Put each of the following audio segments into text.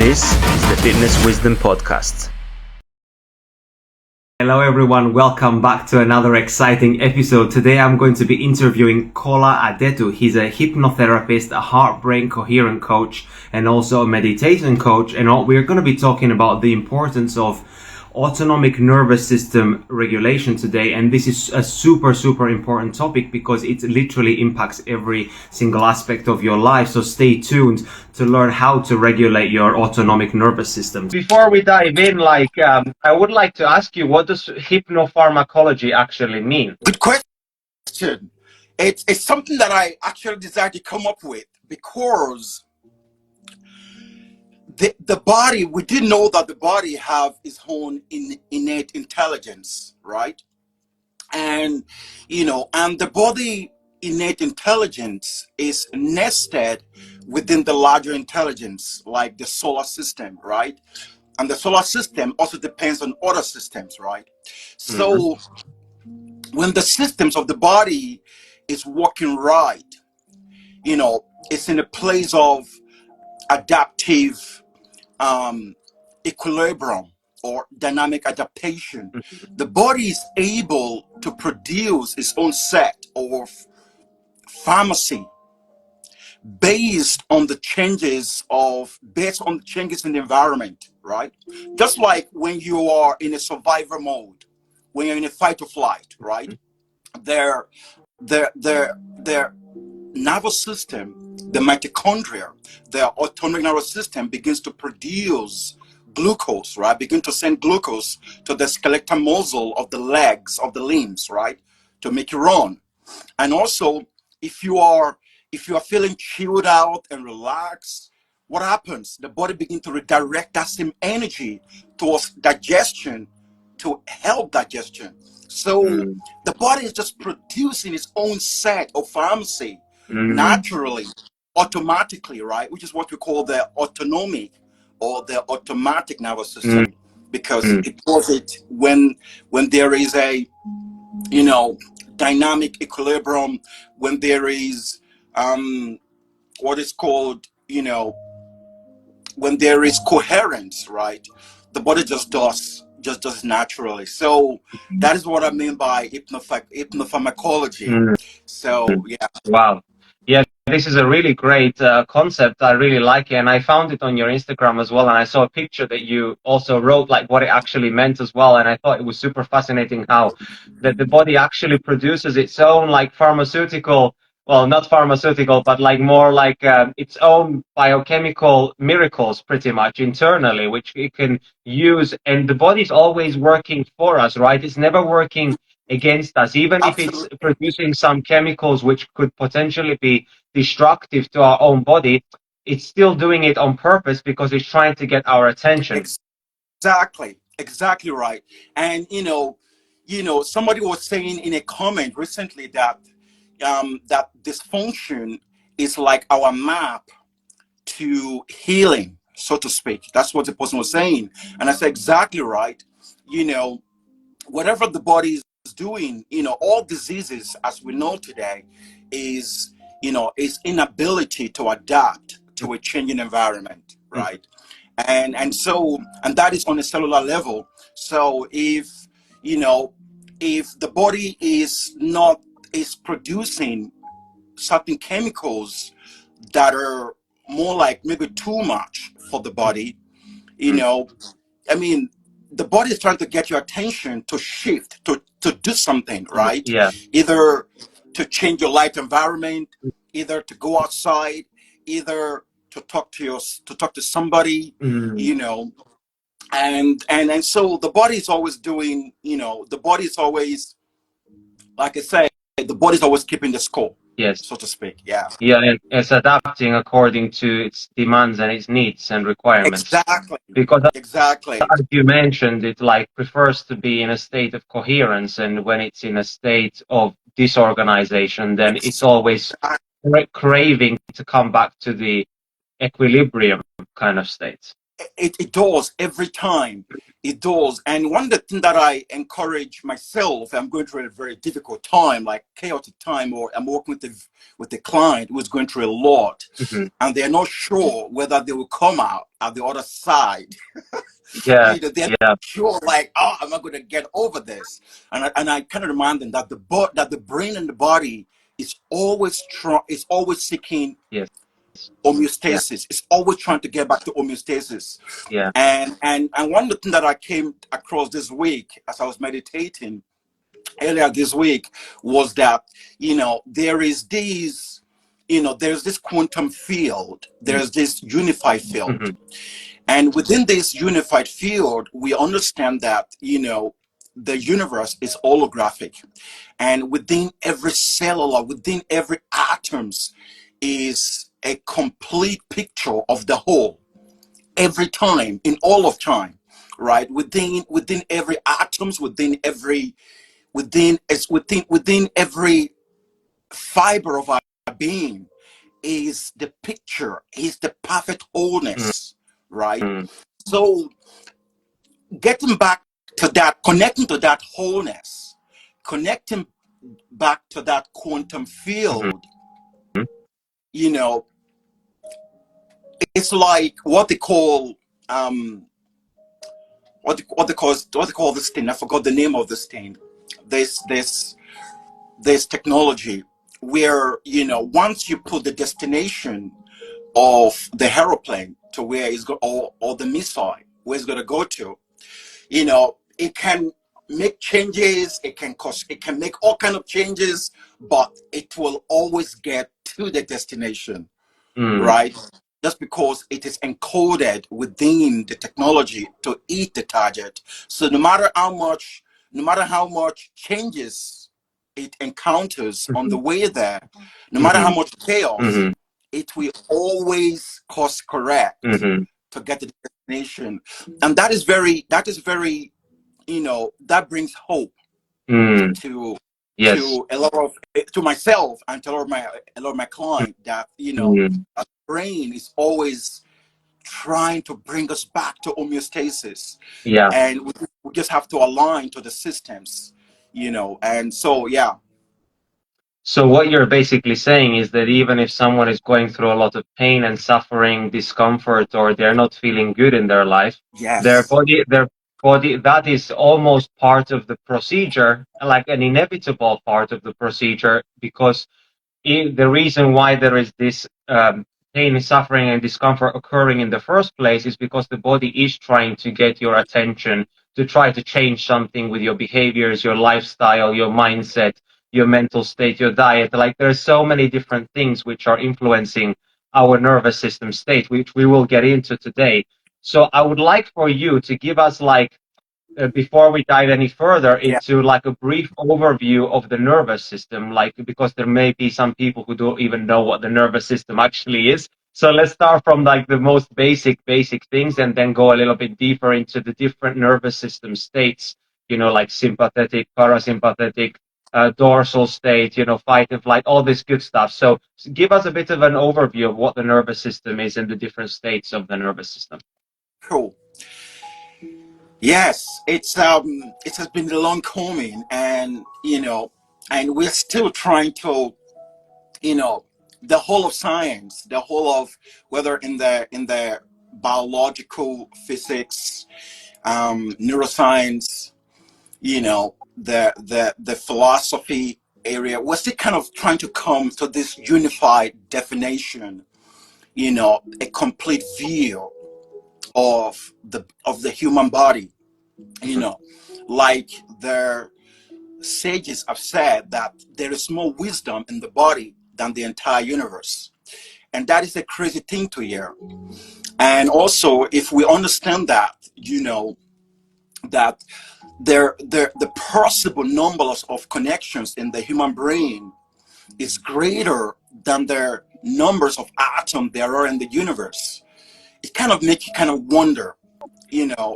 This is the Fitness Wisdom Podcast. Hello everyone, welcome back to another exciting episode. Today I'm going to be interviewing Kola Adetu. He's a hypnotherapist, a heart-brain coherent coach, and also a meditation coach. And we're going to be talking about the importance of autonomic nervous system regulation today. And this is a super important topic because it literally impacts every single aspect of your life. So stay tuned to learn how to regulate your autonomic nervous system. Before we dive in, I would like to ask you, what does hypnopharmacology actually mean? Good question. It's something that I actually decided to come up with because the body, we didn't know that the body have its own innate intelligence, right? And, and the body innate intelligence is nested within the larger intelligence, like the solar system, right? And the solar system also depends on other systems, right? So when the systems of the body is working right, it's in a place of adaptive equilibrium or dynamic adaptation. The body is able to produce its own set of pharmacy based on the changes in the environment, right? Just like when you are in a survivor mode, when you're in a fight or flight, right? Their nervous system, the mitochondria, their autonomic nervous system begins to produce glucose, right? Begin to send glucose to the skeletal muscle of the legs, of the limbs, right? To make you run. And also, if you are feeling chilled out and relaxed, what happens? The body begins to redirect that same energy towards digestion to help digestion. So the body is just producing its own set of pharmacy naturally, automatically, right? Which is what we call the autonomic or the automatic nervous system, because it does it when there is a dynamic equilibrium, when there is what is called when there is coherence, right? The body just does naturally. So that is what I mean by hypnopharmacology. So yeah. Wow. Yeah, this is a really great concept. I really like it. And I found it on your Instagram as well. And I saw a picture that you also wrote, like what it actually meant as well. And I thought it was super fascinating how that the body actually produces its own like pharmaceutical, well, not pharmaceutical, but like more like its own biochemical miracles pretty much internally, which it can use. And the body's always working for us, right? It's never working against us, even if it's producing some chemicals which could potentially be destructive to our own body. It's still doing it on purpose because it's trying to get our attention. Exactly right. And somebody was saying in a comment recently that that dysfunction is like our map to healing, so to speak. That's what the person was saying. And I said, exactly right. Whatever the body is doing, all diseases, as we know today, is inability to adapt to a changing environment, right? And that is on a cellular level. So if the body is producing certain chemicals that are more like maybe too much for the body, the body is trying to get your attention to shift, to do something, right? Yeah. Either to change your light environment, either to go outside, either to talk to somebody, and so the body is always doing, the body is always, like I say, the body is always keeping the score. Yes. So to speak. Yeah. Yeah, and it's adapting according to its demands and its needs and requirements. Exactly. Because exactly. As you mentioned, it like prefers to be in a state of coherence, and when it's in a state of disorganization, then it's always craving to come back to the equilibrium kind of state. it does every time. It does. And one of the things that I encourage myself, I'm going through a very difficult time, like chaotic time, or I'm working with a client who's going through a lot, Mhm. and they're not sure whether they will come out at the other side. Yeah, They're not yeah, sure, like, oh, am I going to get over this? And I kind of remind them that that the brain and the body is always is always seeking yes, yeah, homeostasis. It's always trying to get back to homeostasis. yeah. And one of the things that I came across this week as I was meditating earlier this week was that, there is these, there's this quantum field, Mm. there's this unified field. Mhm. And within this unified field, we understand that, the universe is holographic. And within every cellular, within every atoms is a complete picture of the whole every time, in all of time, right? Within every atoms, within every fiber of our being is the picture, is the perfect wholeness, right? Mm. So getting back to that, connecting to that wholeness, connecting back to that quantum Mhm. field, you know, it's like what they call what they call this thing. I forgot the name of this thing. This this this technology where, once you put the destination of the aeroplane to where it's go, or the missile where it's going to go to, it can make changes. It can make all kind of changes, but it will always get to the destination, Mm. right? Just because it is encoded within the technology to hit the target. So no matter how much changes it encounters on the Mhm. way there, no matter how Mhm. much chaos, Mhm. it will always course correct Mhm. to get to the destination. And that is very, that brings hope Mm. to Yes. a lot of to myself and to a lot of my client that, Mm. our brain is always trying to bring us back to homeostasis, Yeah. and we just have to align to the systems, and so yeah. So what you're basically saying is that even if someone is going through a lot of pain and suffering, discomfort, or they're not feeling good in their life, Yes. their body, that is almost part of the procedure, like an inevitable part of the procedure, because the reason why there is this pain, suffering, and discomfort occurring in the first place is because the body is trying to get your attention to try to change something with your behaviors, your lifestyle, your mindset, your mental state, your diet. Like there's so many different things which are influencing our nervous system state, which we will get into today. So I would like for you to give us like before we dive any further Yeah. into like a brief overview of the nervous system, like because there may be some people who don't even know what the nervous system actually is. So let's start from like the most basic things and then go a little bit deeper into the different nervous system states, like sympathetic, parasympathetic, dorsal state, fight and flight, all this good stuff. So give us a bit of an overview of what the nervous system is and the different states of the nervous system. Cool. Yes, it has been a long coming, and and we're still trying to, you know the whole of science, the whole of, whether in the biological physics, neuroscience, the philosophy area, we're still kind of trying to come to this unified definition, a complete view of the human body, you know like the sages have said that there is more wisdom in the body than the entire universe. And that is a crazy thing to hear. And also, if we understand that, that the possible numbers of connections in the human brain is greater than the numbers of atoms there are in the universe, it kind of makes you kind of wonder,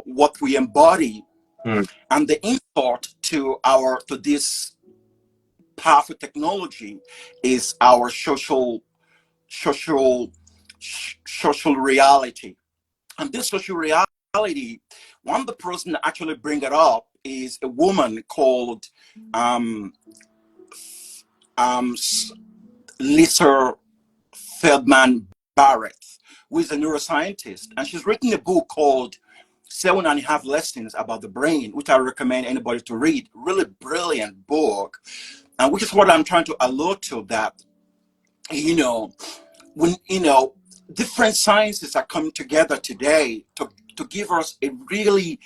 what we embody. Mm. And the insult to this powerful technology is our social reality. And this social reality, one of the person that actually bring it up is a woman called um, um, Lisa Feldman Barrett, who is a neuroscientist, and she's written a book called 7.5 Lessons About the Brain, which I recommend anybody to read. Really brilliant book, and which is what I'm trying to allude to, that, you know, when, different sciences are coming together today to give us a really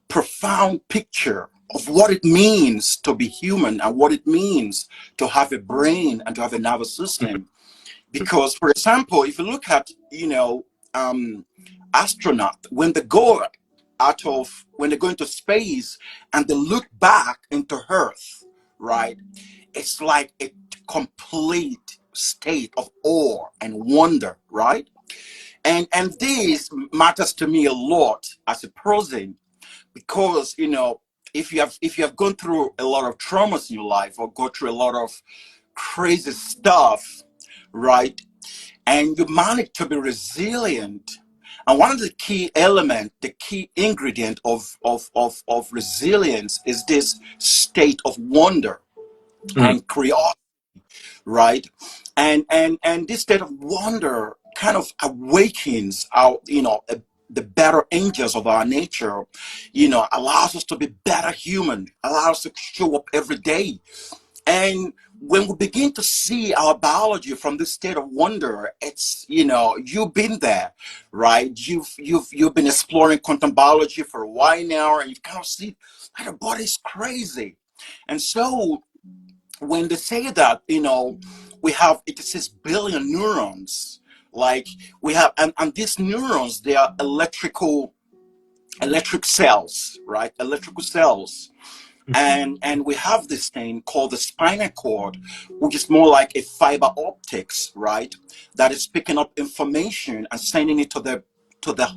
profound picture of what it means to be human and what it means to have a brain and to have a nervous system. Because, for example, if you look at, astronaut, when they go when they go into space and they look back into Earth, right? It's like a complete state of awe and wonder, right? And this matters to me a lot as a person, because, if you have gone through a lot of traumas in your life, or go through a lot of crazy stuff, right? And you manage to be resilient. And one of the key elements, the key ingredient of resilience is this state of wonder and curiosity, right? And this state of wonder kind of awakens our, the better angels of our nature, allows us to be better human, allows us to show up every day. And when we begin to see our biology from this state of wonder, it's, you've been there, right? You've been exploring quantum biology for a while now, and you kind of see that the body's crazy. And so when they say that, we have 86 billion neurons, like we have, and these neurons, they are electric cells, right? Electrical cells. And we have this thing called the spinal cord, which is more like a fiber optics, right? That is picking up information and sending it to the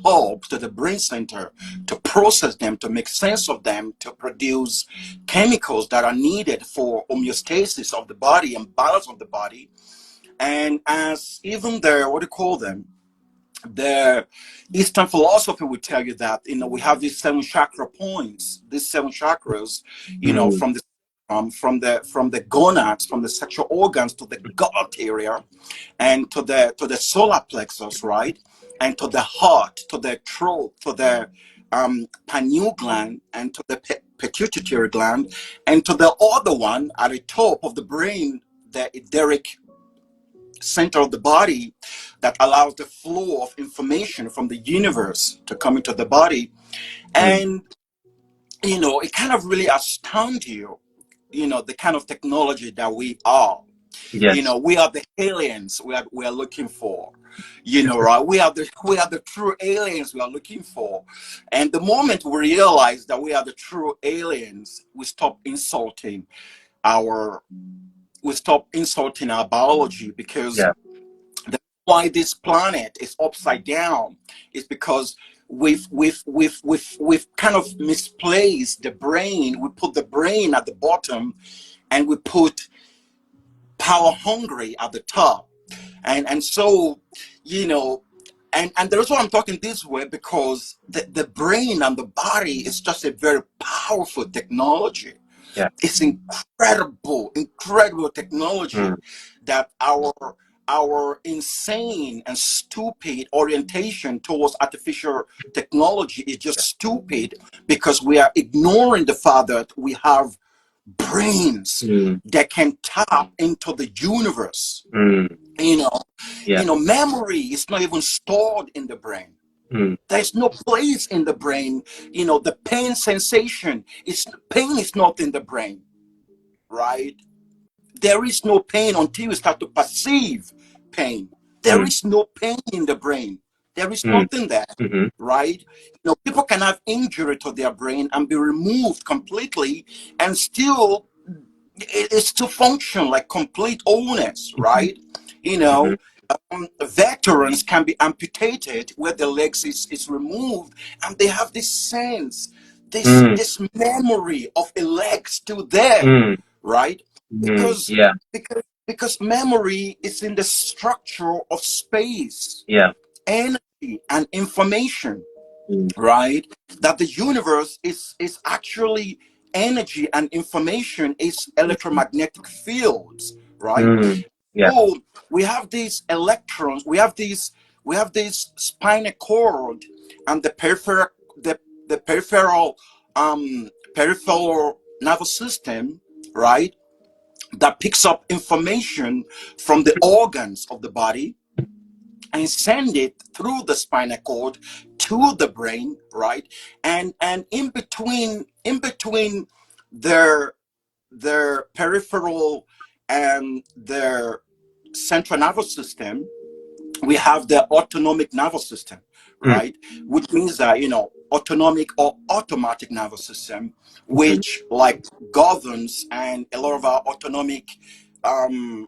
hub, to the brain center, to process them, to make sense of them, to produce chemicals that are needed for homeostasis of the body and balance of the body. And as even the Eastern philosophy would tell you that, we have these 7 chakra points, these 7 chakras, from the gonads, from the sexual organs to the gut area, and to the solar plexus, right, and to the heart, to the throat, to the pineal gland, and to the pituitary gland, and to the other one at the top of the brain, the etheric center of the body, that allows the flow of information from the universe to come into the body. And it kind of really astounds you, the kind of technology that we are. Yes. We are the aliens we are looking for, right? We are the true aliens we are looking for. And the moment we realize that we are the true aliens, we stop insulting our biology, because that's why this planet is upside down, is because we've kind of misplaced the brain. We put the brain at the bottom, and we put power hungry at the top. And so, and the reason why I'm talking this way, because the brain and the body is just a very powerful technology. Yeah. It's incredible technology that our insane and stupid orientation towards artificial technology is just stupid, because we are ignoring the fact that we have brains that can tap into the universe. Memory is not even stored in the brain. There's no place in the brain. The pain sensation pain is not in the brain, right? There is no pain until you start to perceive pain. There is no pain in the brain. There is nothing there, right? People can have injury to their brain and be removed completely, and still it's to function like complete wholeness, right? Veterans can be amputated where the legs is removed, and they have this sense, this memory of a leg still there, right? Because memory is in the structure of space, energy, and information, right? That the universe is actually energy, and information is electromagnetic fields, right? Yeah. So we have these electrons, we have this spinal cord and the peripheral peripheral nervous system, right? That picks up information from the organs of the body and send it through the spinal cord to the brain, right? And in between their peripheral and their central nervous system, we have the autonomic nervous system, right? Which means that, autonomic or automatic nervous system, which like governs and a lot of our um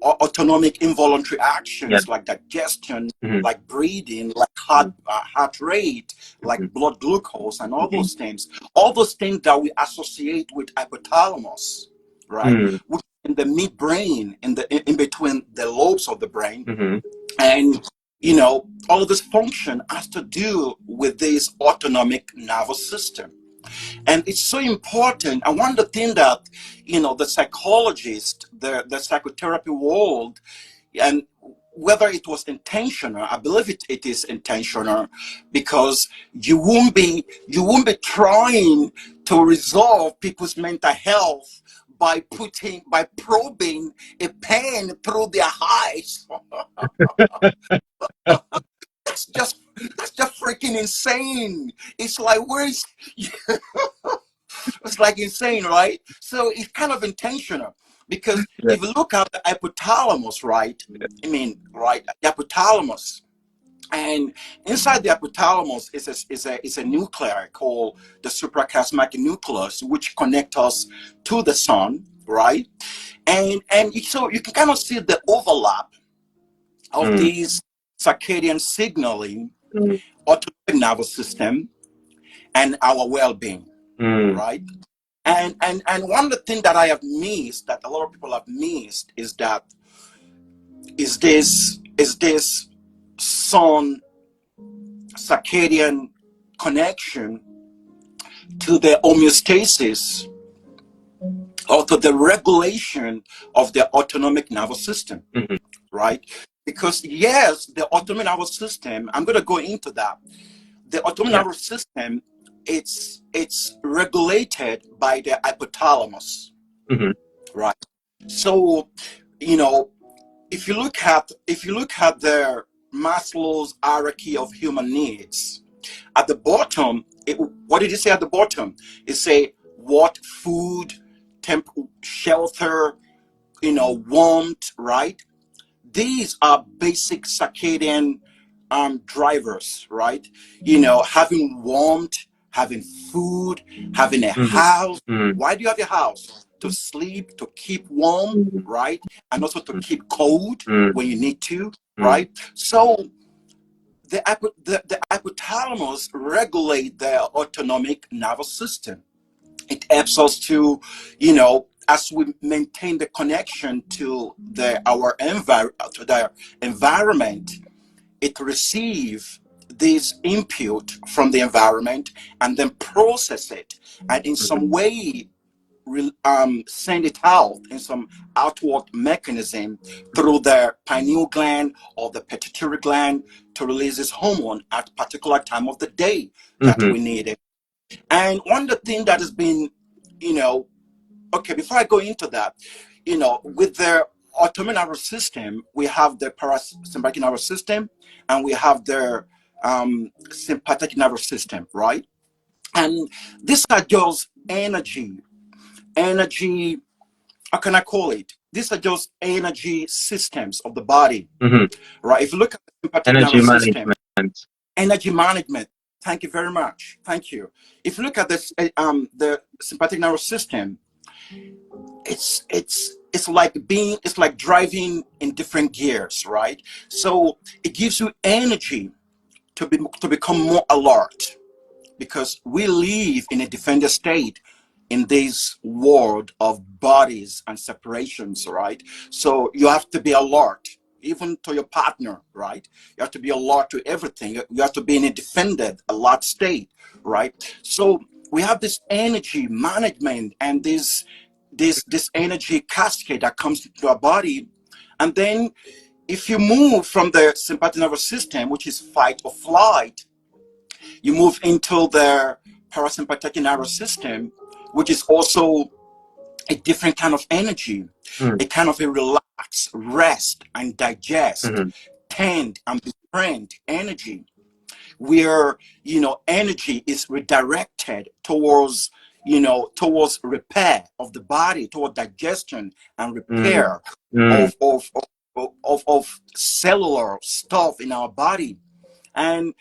autonomic involuntary actions like digestion, like breathing, like heart rate, like blood glucose, and all those things. All those things that we associate with hypothalamus, right? Which in the midbrain, in between the lobes of the brain, and all of this function has to do with this autonomic nervous system. And it's so important. And one of the things that, the psychologist, the psychotherapy world, and whether it was intentional, I believe it is intentional, because you won't be trying to resolve people's mental health by probing a pen through their eyes. That's just freaking insane. It's like, where's it's like insane, right? So it's kind of intentional, because if you look at the hypothalamus, right? Right, the hypothalamus, and inside the hypothalamus is a nuclei called the suprachiasmatic nucleus, which connects us to the sun, right? And so you can kind of see the overlap of these circadian signaling, autonomic nervous system, and our well-being, right? And one of the things that I have missed, that a lot of people have missed, is this sun circadian connection to the homeostasis, or to the regulation of the autonomic nervous system, right? Because yes, the autonomic nervous system, I'm going to go into that. The autonomic nervous system, it's regulated by the hypothalamus, right? So, if you look at the Maslow's hierarchy of human needs, at the bottom, what did he say at the bottom? It say what food, shelter, warmth, right? These are basic circadian drivers, right? Having warmth, having food, having a house. Why do you have a house? To sleep, to keep warm, right? And also to keep cold when you need to, right? So the hypothalamus regulate the autonomic nervous system. It helps us to, as we maintain the connection to the environment, it receives this input from the environment and then process it, and in some way send it out in some outward mechanism through the pineal gland or the pituitary gland to release this hormone at a particular time of the day that we need it. And one of the things that has been, okay, before I go into that, with the autonomic nervous system, we have the parasympathetic nervous system, and we have the sympathetic nervous system, right? And these are just energy, how can I call it? These are just energy systems of the body, right? If you look at the sympathetic nervous system, energy management. Thank you very much. Thank you. If you look at this, the sympathetic nervous system, it's like driving in different gears, right? So it gives you energy to become more alert, because we live in a defender state in this world of bodies and separations, right? So you have to be alert. even to your partner, right? You have to be alert to everything. You have to be in a defended, alert state, right? So we have this energy management and this energy cascade that comes into our body. And then if you move from the sympathetic nervous system, which is fight or flight, you move into the parasympathetic nervous system, which is also a different kind of energy, a kind of a relax, rest and digest, tend and befriend energy, where energy is redirected towards towards repair of the body, toward digestion and repair of cellular stuff in our body. And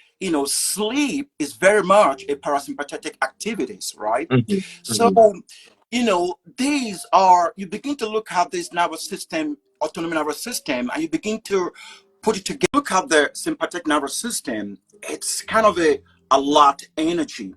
sleep is very much a parasympathetic activities, right? So these are, you begin to look at this nervous system, autonomic nervous system, and you begin to put it together. Look at the sympathetic nervous system. It's kind of a lot energy,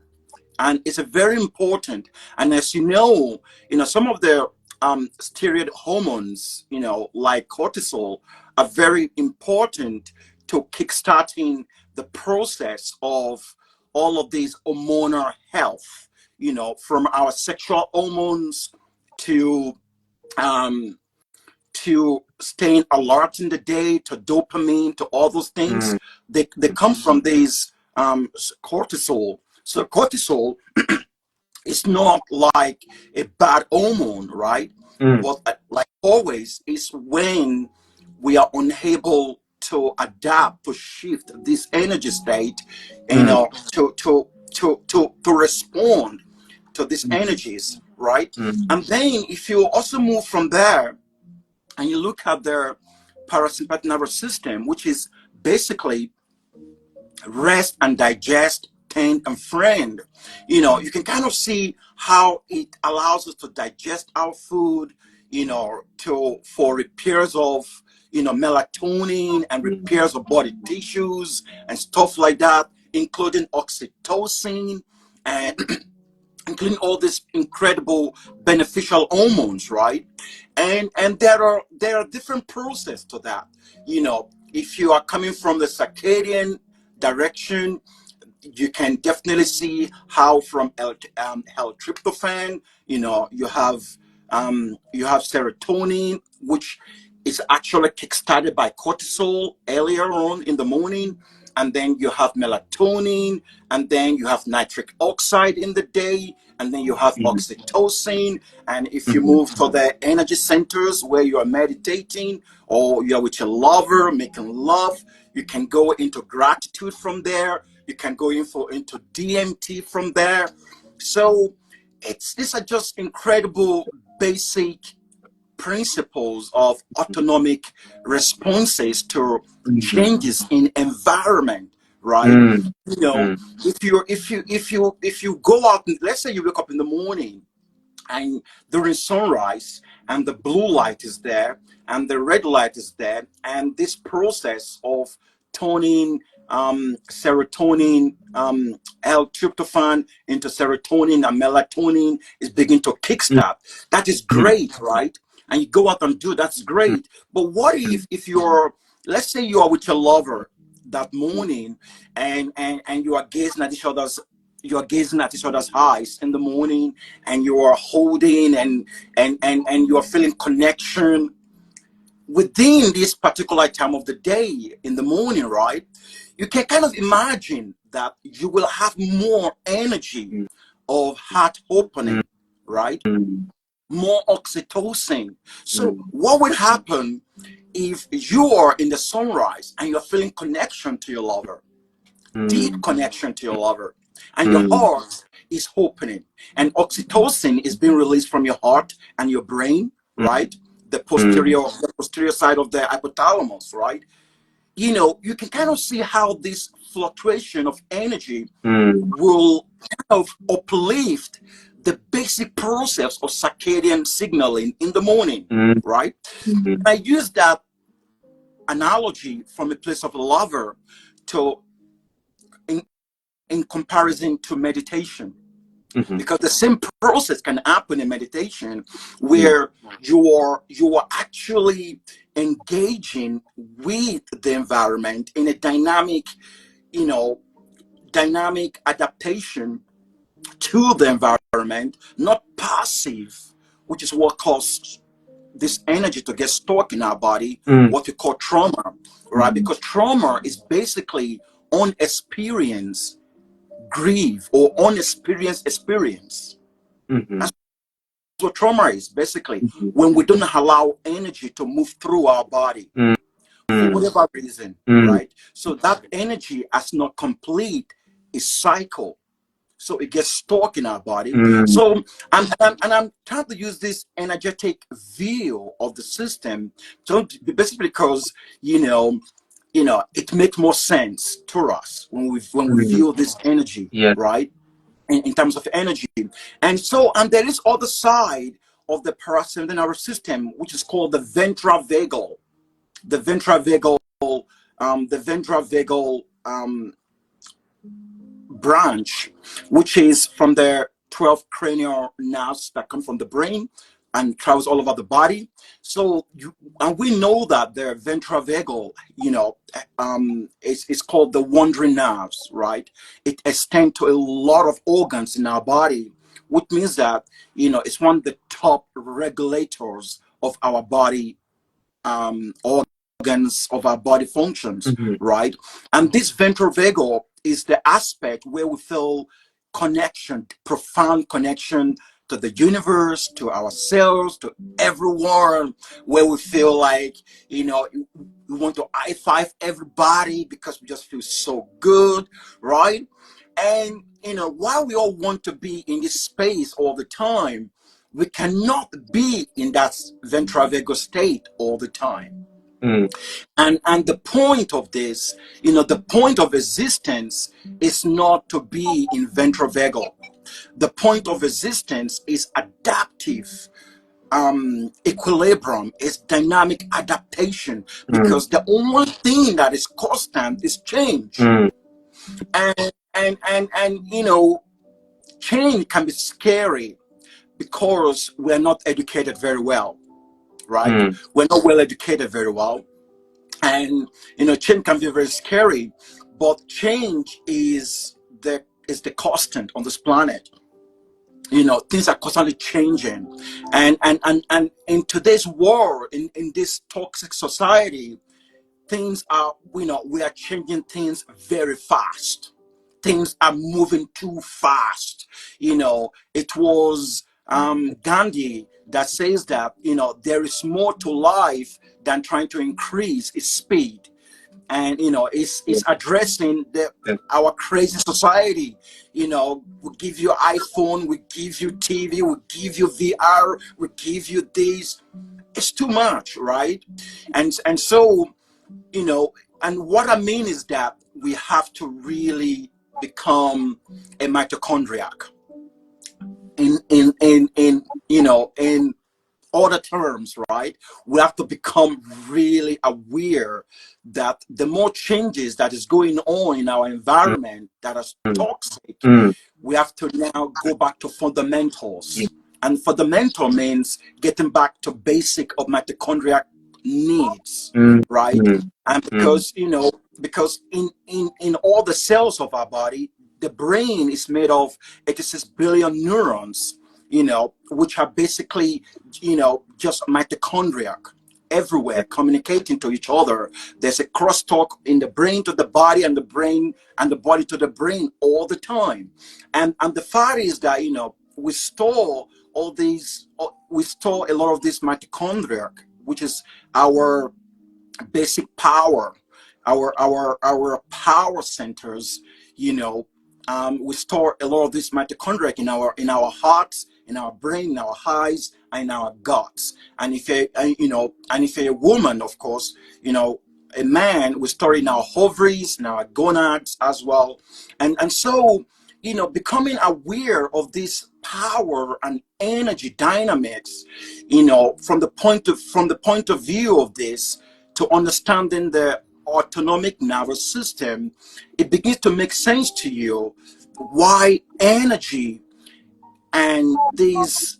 and it's a very important. And as you know, some of the steroid hormones, like cortisol, are very important to kickstarting the process of all of these hormonal health, from our sexual hormones to staying alert in the day, to dopamine, to all those things. They come from these cortisol. So cortisol is not like a bad hormone, right? But like always, is when we are unable to adapt, to shift this energy state, to respond to these energies, right? And then if you also move from there and you look at the parasympathetic nervous system, which is basically rest and digest, tend and friend, you can kind of see how it allows us to digest our food, for repairs of melatonin and repairs of body tissues and stuff like that, including oxytocin and including all these incredible beneficial hormones, right? And there are different processes to that. If you are coming from the circadian direction, you can definitely see how from L-tryptophan, you have serotonin, which is actually kickstarted by cortisol earlier on in the morning. And then you have melatonin, and then you have nitric oxide in the day, and then you have oxytocin. And if you move to the energy centers where you are meditating or you're with your lover making love, you can go into gratitude from there. You can go into DMT from there. So these are just incredible basic principles of autonomic responses to changes in environment, right? If you go out, and let's say you wake up in the morning and during sunrise and the blue light is there and the red light is there, and this process of turning serotonin, L-tryptophan into serotonin and melatonin is beginning to kickstart. That is great, right? And you go out and do that's great. But what if you're, let's say you are with your lover that morning and you are gazing at each other's eyes in the morning, and you are holding and you are feeling connection within this particular time of the day in the morning, right? You can kind of imagine that you will have more energy of heart opening, right? More oxytocin. So what would happen if you are in the sunrise and you're feeling connection to your lover, deep connection to your lover, and your heart is opening, and oxytocin is being released from your heart and your brain, right? The posterior side of the hypothalamus, right? You can kind of see how this fluctuation of energy will kind of uplift the basic process of circadian signaling in the morning, right? I use that analogy from a place of a lover to in comparison to meditation. Mm-hmm. Because the same process can happen in meditation, where you are actually engaging with the environment in a dynamic, dynamic adaptation to the environment, not passive, which is what causes this energy to get stuck in our body, what we call trauma, right? Because trauma is basically unexperienced grief or unexperienced experience. That's what trauma is, basically, when we don't allow energy to move through our body for whatever reason, right? So that energy, as not complete, is cycle. So it gets stuck in our body. So I'm trying to use this energetic view of the system, so basically because it makes more sense to us when we feel this energy, right? In terms of energy, and there is other side of the parasympathetic nervous system, which is called the ventral vagal, the ventral vagal, branch, which is from the 12 cranial nerves that come from the brain and travels all over the body. So we know that the ventral vagal, it's called the wandering nerves, right? It extends to a lot of organs in our body, which means that it's one of the top regulators of our body, organs of our body functions, right? And this ventral vagal is the aspect where we feel connection, profound connection to the universe, to ourselves, to everyone, where we feel like, we want to high five everybody because we just feel so good, right? And, while we all want to be in this space all the time, we cannot be in that ventral vagal state all the time. And the point of this, the point of existence is not to be in ventral vagal. The point of existence is adaptive equilibrium, is dynamic adaptation, because the only thing that is constant is change. And change can be scary because we're not educated very well, right? We're not well educated very well. And change can be very scary, but change is the constant on this planet. Things are constantly changing, and in today's world, in this toxic society, things are we are changing things very fast. Things are moving too fast. It was Gandhi that says that there is more to life than trying to increase its speed. And it's addressing our crazy society. We give you iPhone, we give you TV, we give you VR, we give you this. It's too much, right? And so and what I mean is that we have to really become a mitochondriac. In other terms, right? We have to become really aware that the more changes that is going on in our environment that is toxic, we have to now go back to fundamentals. And fundamental means getting back to basic of mitochondrial needs, right? And because because in all the cells of our body, the brain is made of 86 billion neurons, which are basically, just mitochondria everywhere communicating to each other. There's a crosstalk in the brain to the body, and the brain and the body to the brain all the time. And the fact is that, we store we store a lot of this mitochondria, which is our basic power, our power centers. We store a lot of this mitochondria in our hearts, in our brain, in our eyes, and in our guts. And if you're a woman, of course, a man, we store in our ovaries, in our gonads as well. And so, becoming aware of this power and energy dynamics, from the point of view of this, to understanding the autonomic nervous system, it begins to make sense to you why energy and this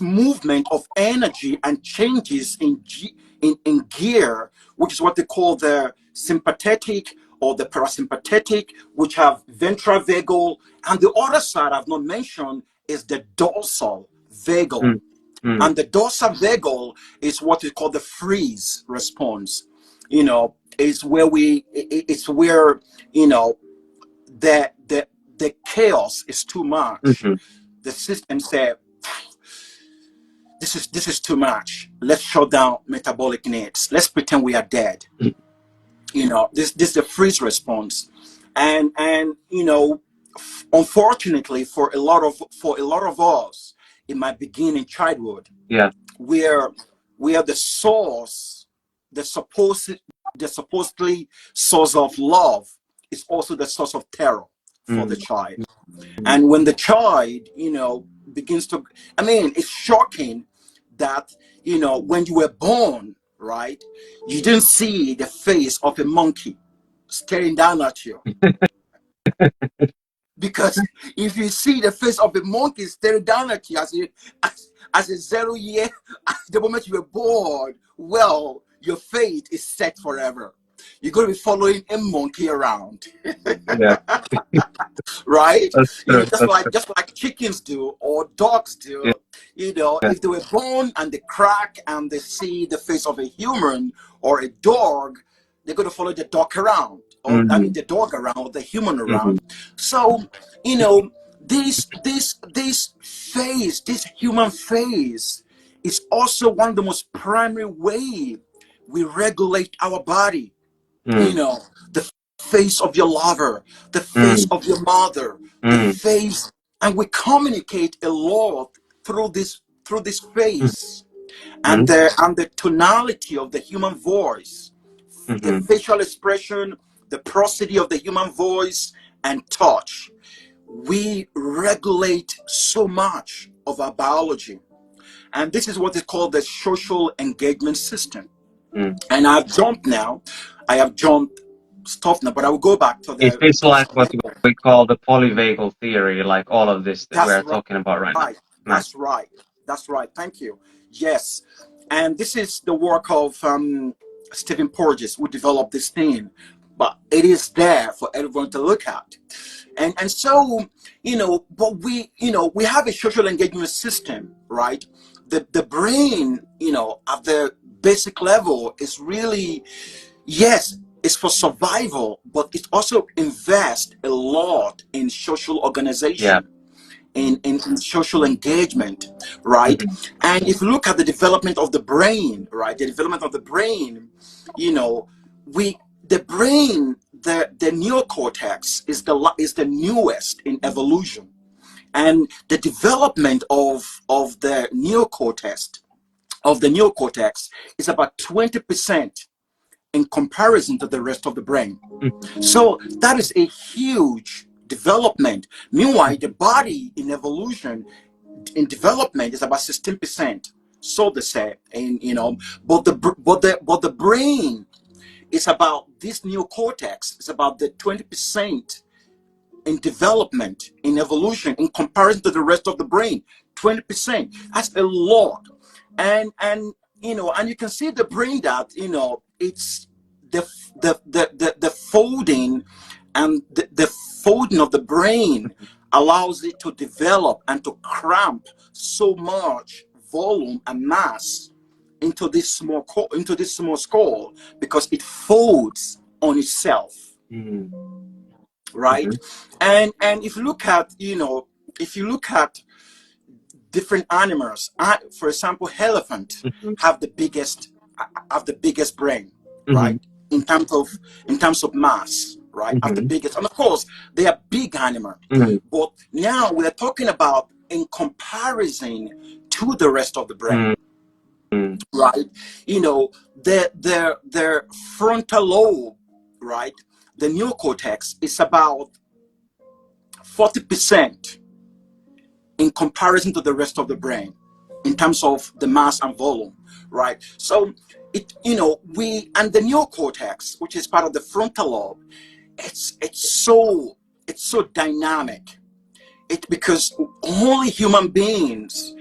movement of energy and changes in gear, which is what they call the sympathetic or the parasympathetic, which have ventral vagal, and the other side I've not mentioned is the dorsal vagal. And the dorsal vagal is what we call the freeze response. It's where the chaos is too much. The system said, this is too much. Let's shut down metabolic needs. Let's pretend we are dead. This is the freeze response. And unfortunately for a lot of us, it might begin in childhood. Yeah. Where the source, the supposedly source of love is also the source of terror for the child. And when the child, begins to, it's shocking that, when you were born, right, you didn't see the face of a monkey staring down at you. Because if you see the face of a monkey staring down at you as a 0 year, the moment you were born, well, your fate is set forever. You're going to be following a monkey around. Yeah. Right? That's true. Just like chickens do or dogs do. Yeah. If they were born and they crack and they see the face of a human or a dog, they're going to follow the dog around, or the dog around, or the human around. So, this human phase is also one of the most primary way we regulate our body. The face of your lover, the face of your mother, the face, and we communicate a lot through this face, and the tonality of the human voice, the facial expression, the prosody of the human voice, and touch. We regulate so much of our biology, and this is what is called the social engagement system. And I have jumped stuff now, but I will go back to the. Is this like what we call the polyvagal theory, like all of this that we're talking about right now? That's right. Thank you. Yes. And this is the work of Stephen Porges, who developed this thing, but it is there for everyone to look at. And so, but we have a social engagement system, right? The brain, at the basic level is really, yes, it's for survival, but it also invests a lot in social organization, in social engagement, right? And if you look at the development of the brain, right, the brain, the neocortex is the newest in evolution, and the development of the neocortex is about 20% in comparison to the rest of the brain. So that is a huge development. Meanwhile, the body in evolution, in development, is about 16%. So they say, and but the brain is about this neocortex. It's about the 20% in development, in evolution, in comparison to the rest of the brain. 20%. That's a lot. And you can see the brain that it's the folding, and the folding of the brain allows it to develop and to cramp so much volume and mass into this small skull, because it folds on itself. Right? And if you look at different animals, for example, elephant have the biggest brain, right? In terms of mass, right? Have the biggest, and of course they are big animal. But now we're talking about in comparison to the rest of the brain, right? Their frontal lobe, right? The neocortex is about 40% in comparison to the rest of the brain in terms of the mass and volume, right? So and the neocortex, which is part of the frontal lobe, it's so dynamic. because only human beings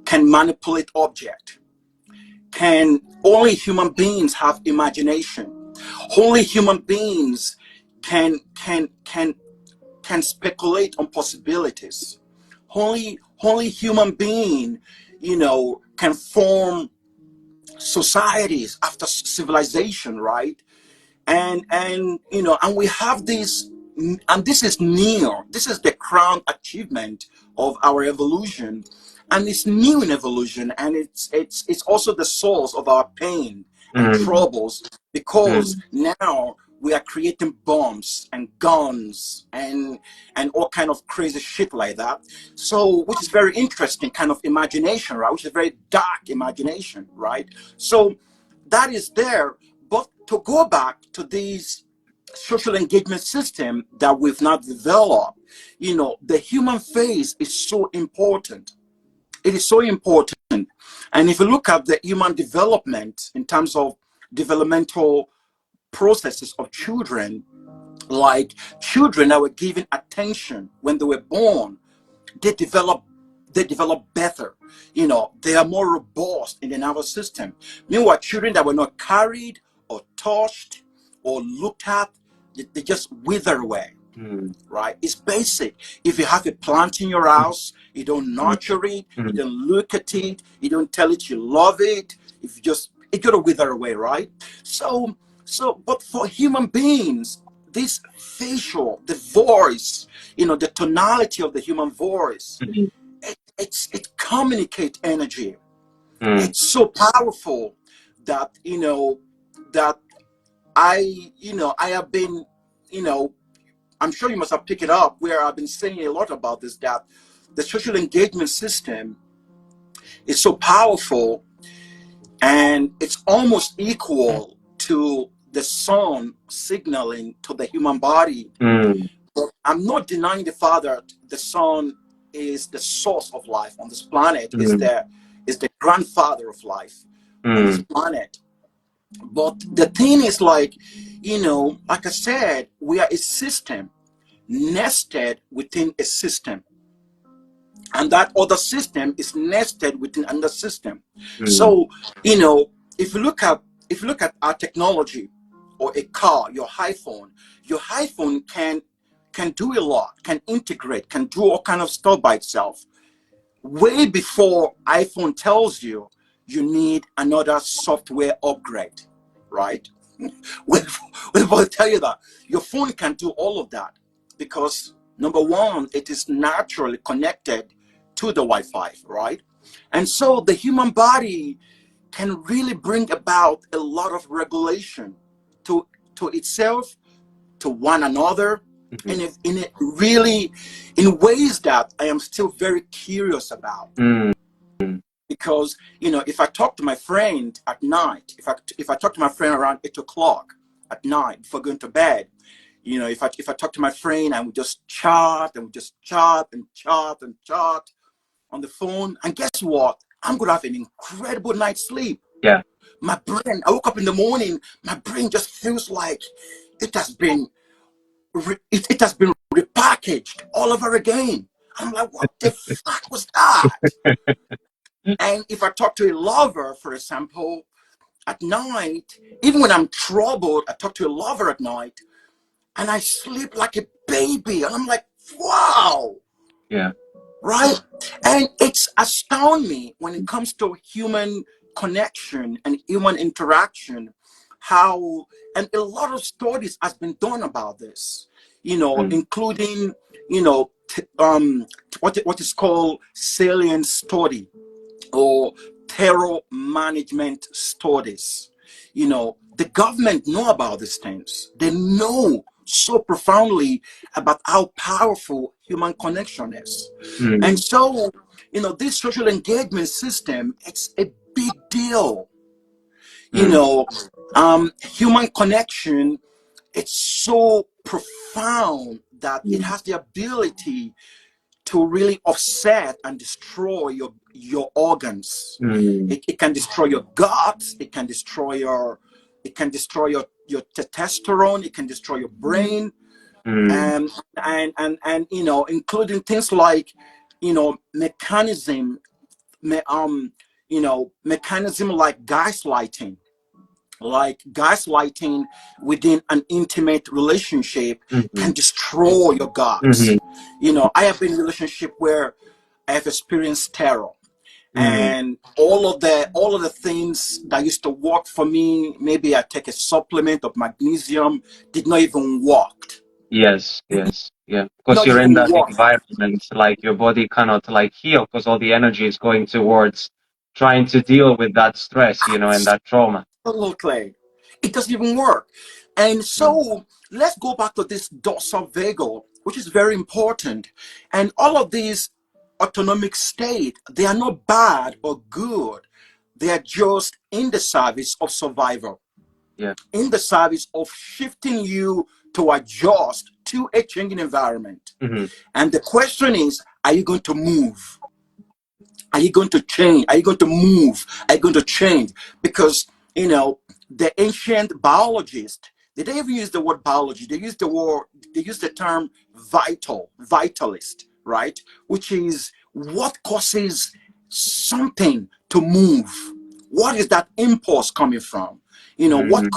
can manipulate object. Only human beings have imagination. Only human beings can speculate on possibilities. Only human being, can form societies after civilization, right? And we have this, and this is near. This is the crown achievement of our evolution, and it's new in evolution, and it's also the source of our pain and troubles, because now we are creating bombs and guns and all kind of crazy shit like that. So, which is very interesting kind of imagination, right? Which is very dark imagination, right? So that is there. But to go back to these social engagement system that we've now developed, the human face is so important. It is so important. And if you look at the human development in terms of developmental processes of children, like children that were given attention when they were born, they develop better. They are more robust in the nervous system. Meanwhile, children that were not carried or touched or looked at, they just wither away. Right? It's basic. If you have a plant in your house, you don't nurture it, you don't look at it, you don't tell it you love it, if you just, it's gonna wither away, right? So but for human beings, this facial, the voice, the tonality of the human voice, it communicates energy. It's so powerful that that I have been, I'm sure you must have picked it up, where I've been saying a lot about this, that the social engagement system is so powerful, and it's almost equal to the sun signaling to the human body. But I'm not denying the fact that the sun is the source of life on this planet, is the grandfather of life on this planet. But the thing is, like I said, we are a system nested within a system, and that other system is nested within another system. So if you look at our technology, or a car, your iPhone can do a lot, can integrate, can do all kind of stuff by itself, way before iPhone tells you need another software upgrade, right? When I tell you that your phone can do all of that, because number one, it is naturally connected to the Wi-Fi, right? And so the human body can really bring about a lot of regulation to itself, to one another, in ways that I am still very curious about. Because if I talk to my friend at night, if I talk to my friend around 8 o'clock at night before going to bed, if I talk to my friend and we just chat and chat on the phone, and guess what? I'm gonna have an incredible night's sleep. Yeah. My brain, I woke up in the morning, my brain just feels like it has been repackaged all over again. I'm like, what the fuck was that? And if I talk to a lover, for example, at night, even when I'm troubled, I talk to a lover at night, and I sleep like a baby. And I'm like, wow. Yeah. Right? And it's astounding me when it comes to human connection and human interaction, how, and a lot of studies has been done about this, including, what is called salient study, or terror management studies. The government know about these things. They know so profoundly about how powerful human connection is. And so, this social engagement system, it's a big deal. Human connection, it's so profound that it has the ability to really offset and destroy your organs. It can destroy your guts. It can destroy your testosterone. It can destroy your brain. and including things like mechanism mechanism like gaslighting within an intimate relationship can destroy your guts. I have been in a relationship where I have experienced terror, and all of the things that used to work for me, maybe I take a supplement of magnesium, did not even work. Yes, yeah. Because Not you're in even that work. environment, like your body cannot like heal because all the energy is going towards trying to deal with that stress, and that trauma. Absolutely. It doesn't even work. And so let's go back to this dorsal vagal, which is very important. And all of these autonomic state, they are not bad or good. They are just in the service of survival, Yeah. in the service of shifting you to adjust to a changing environment. And the question is, are you going to move? Are you going to change? Are you going to move? Are you going to change? Because, the ancient biologists, they didn't even use the word biology. They used the term vitalist, right? Which is what causes something to move. What is that impulse coming from? What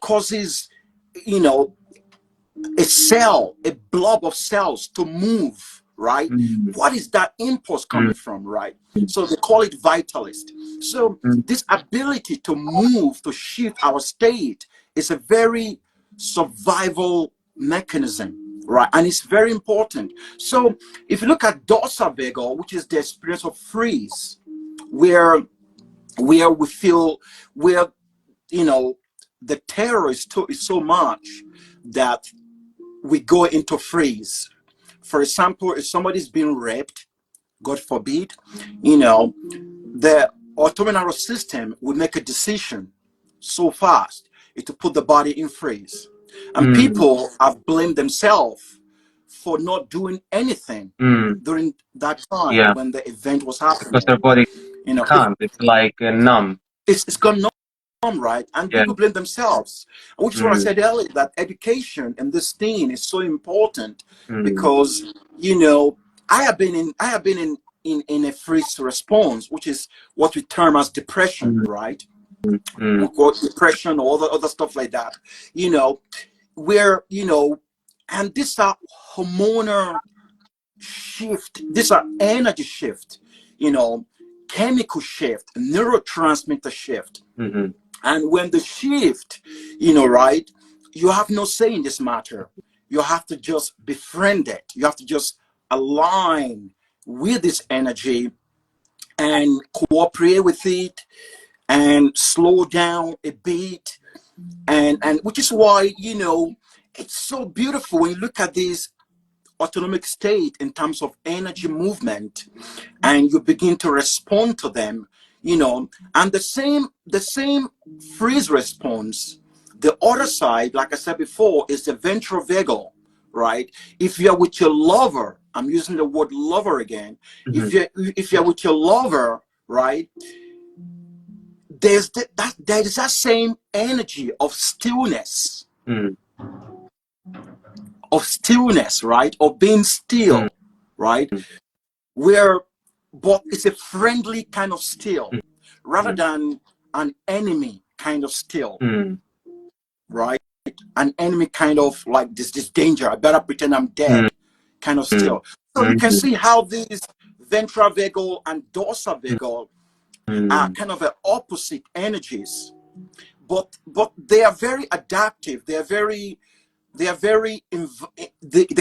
causes, a cell, a blob of cells to move, right? What is that impulse coming from, right? So they call it vitalist. So this ability to move, to shift our state is a very survival mechanism, right? And it's very important. So if you look at dorsal vagal, which is the experience of freeze, where we feel, where the terror is so much that we go into freeze. For example, if somebody's been raped, God forbid, the autonomic nervous system will make a decision so fast to put the body in freeze. And people have blamed themselves for not doing anything during that time when the event was happening. Because their body can't. It's like numb. It's gone numb, right? And people blame themselves, which is what I said earlier, that education and this thing is so important because I have been in a freeze response, which is what we term as depression, right? We call it depression or other stuff like that, where and these are hormonal shift, these are energy shift, chemical shift, neurotransmitter shift. And when the shift, right, you have no say in this matter. You have to just befriend it. You have to just align with this energy and cooperate with it and slow down a bit. And which is why, it's so beautiful when you look at this autonomic state in terms of energy movement and you begin to respond to them, and the same freeze response, the other side, like I said before, is the ventral vagal, right? If you're with your lover, I'm using the word lover again. If you're with your lover, right, there is that same energy of stillness, right, of being still, right, but it's a friendly kind of still rather than an enemy kind of still, right? An enemy kind of like this danger, I better pretend I'm dead kind of still. So you can see how these ventral vagal and dorsal vagal are kind of opposite energies, but they are very adaptive. They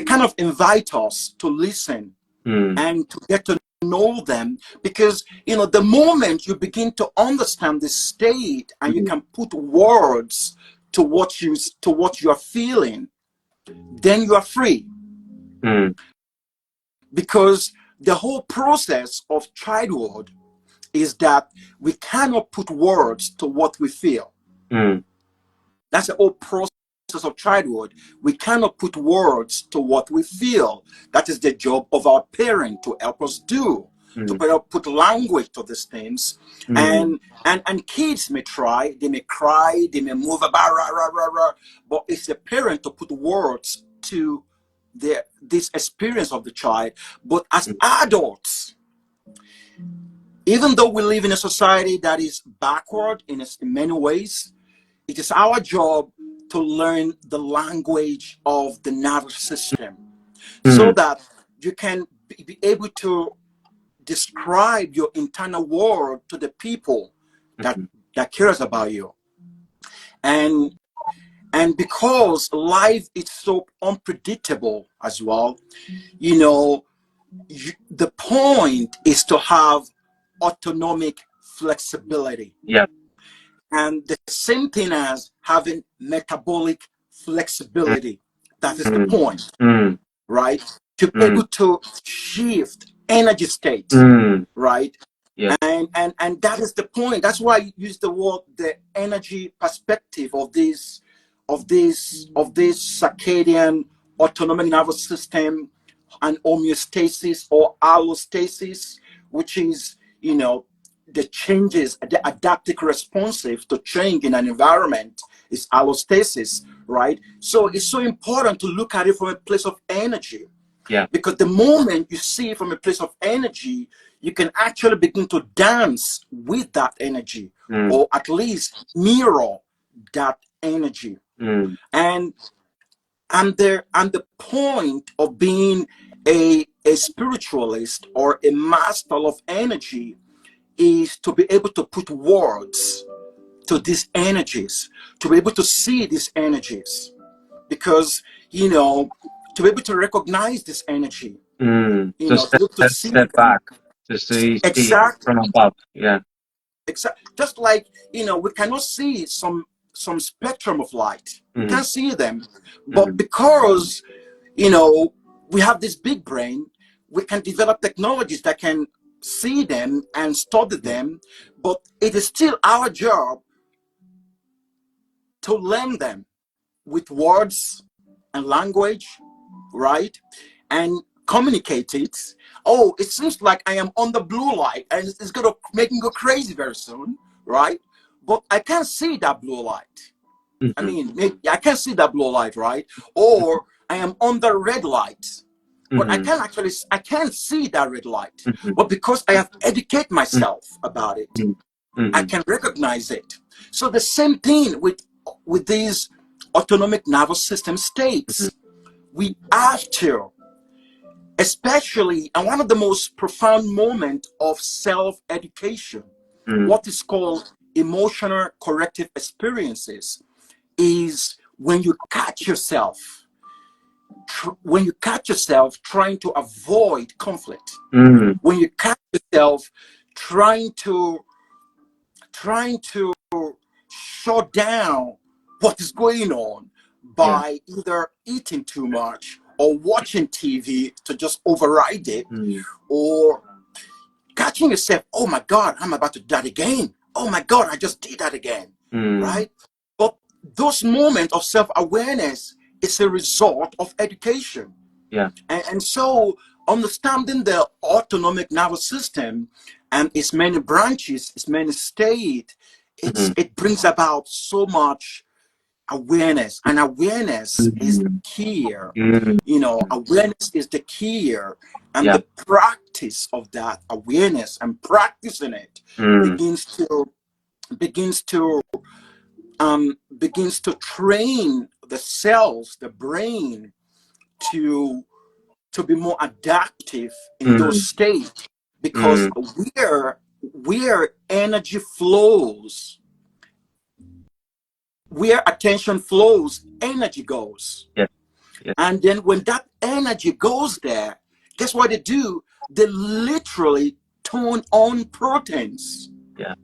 kind of invite us to listen and to get to know them, because the moment you begin to understand the state and you can put words to what you are feeling, then you are free. Because the whole process of childhood is that we cannot put words to what we feel. That's the whole process of childhood. We cannot put words to what we feel. That is the job of our parent to help us do. to put language to these things. And kids may try, they may cry, they may move about, rah, rah, rah, rah, but it's the parent to put words to this experience of the child. But as adults, even though we live in a society that is backward in many ways, it is our job to learn the language of the nervous system so that you can be able to describe your internal world to the people that cares about you. And because life is so unpredictable as well, you know, the point is to have autonomic flexibility. Yeah. And the same thing as having metabolic flexibility. That is the point, right? To be able to shift energy states, right? Yeah. And that is the point. That's why I use the word, the energy perspective of this circadian autonomic nervous system and homeostasis or allostasis, which is, you know, the changes, the adaptive responsive to change in an environment is allostasis, right? So it's so important to look at it from a place of energy. Yeah. Because the moment you see it from a place of energy, you can actually begin to dance with that energy, or at least mirror that energy. And the point of being a spiritualist or a master of energy is to be able to put words to these energies, to be able to see these energies, because, you know, to be able to recognize this energy, you know, to see step back, to see exactly from above. Yeah. Exactly. Just like, you know, we cannot see some spectrum of light. We can't see them, but because, you know, we have this big brain, we can develop technologies that can see them and study them, but it is still our job to learn them with words and language, right? And communicate it. Oh, it seems like I am on the blue light and it's going to make me go crazy very soon, right? But I can't see that blue light. I mean, maybe I can't see that blue light, right? Or I am on the red light. But I can't see that red light. But because I have educated myself about it, I can recognize it. So the same thing with these autonomic nervous system states. We have to, especially, and one of the most profound moments of self-education, what is called emotional corrective experiences, is when you catch yourself trying to avoid conflict, when you catch yourself trying to shut down what is going on by either eating too much or watching TV to just override it, or catching yourself, oh my God, I'm about to do that again. Oh my God, I just did that again, right? But those moments of self-awareness is a result of education. Yeah. And so understanding the autonomic nervous system and its many branches, its many states, it brings about so much awareness, and awareness is the key here. You know, awareness is the key here, and the practice of that awareness and practicing it begins to train the cells, the brain, to be more adaptive in those states, because where energy flows, where attention flows, energy goes. Yeah. And then when that energy goes there, guess what they do? They literally turn on proteins. Yeah.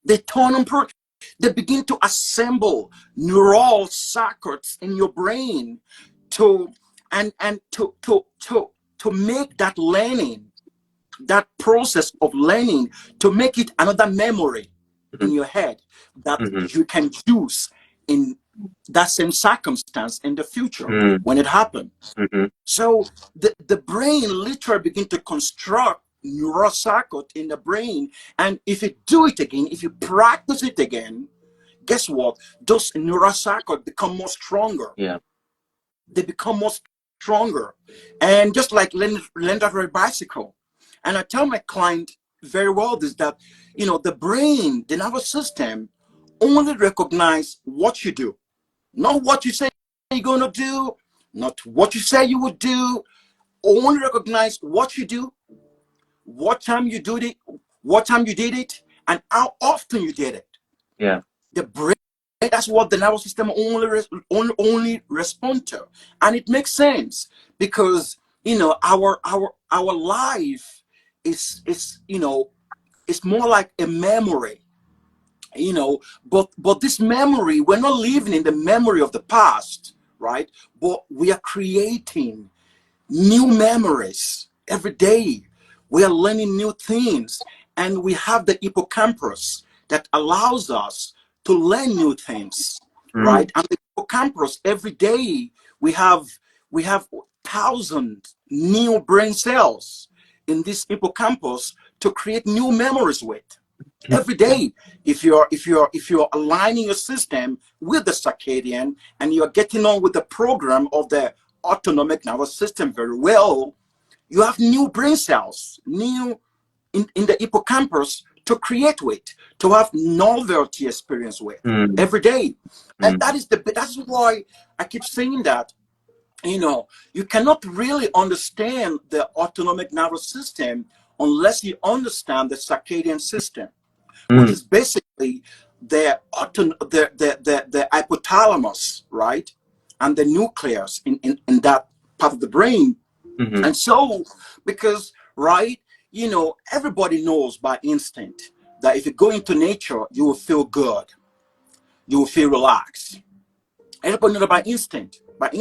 They turn on proteins. They begin to assemble neural circuits in your brain to make that learning, that process of learning, to make it another memory in your head that you can use in that same circumstance in the future when it happens. So the brain literally begins to construct neural circuit in the brain. And if you do it again, if you practice it again, guess what? Those neural circuits become more stronger. Yeah. They become more stronger. And just like learn to ride a bicycle. And I tell my client very well this, that, the brain, the nervous system, only recognize what you do, not what you say you're going to do, not what you say you would do. Only recognize what you do, what time you did it, and how often you did it. Yeah. The brain, that's what the nervous system only respond to. And it makes sense because, our life is it's more like a memory, but this memory, we're not living in the memory of the past, right? But we are creating new memories every day. We are learning new things, and we have the hippocampus that allows us to learn new things, right? And the hippocampus, every day we have 1,000 new brain cells in this hippocampus to create new memories with. Every day, if you're aligning your system with the circadian and you're getting on with the program of the autonomic nervous system very well, you have new brain cells, new in the hippocampus to create with, to have novelty experience with every day. And that's why I keep saying that, you cannot really understand the autonomic nervous system unless you understand the circadian system, which is basically the hypothalamus, right? And the nucleus in that part of the brain. And so, because, right, everybody knows by instinct that if you go into nature, you will feel good. You will feel relaxed. Everybody knows by instinct. But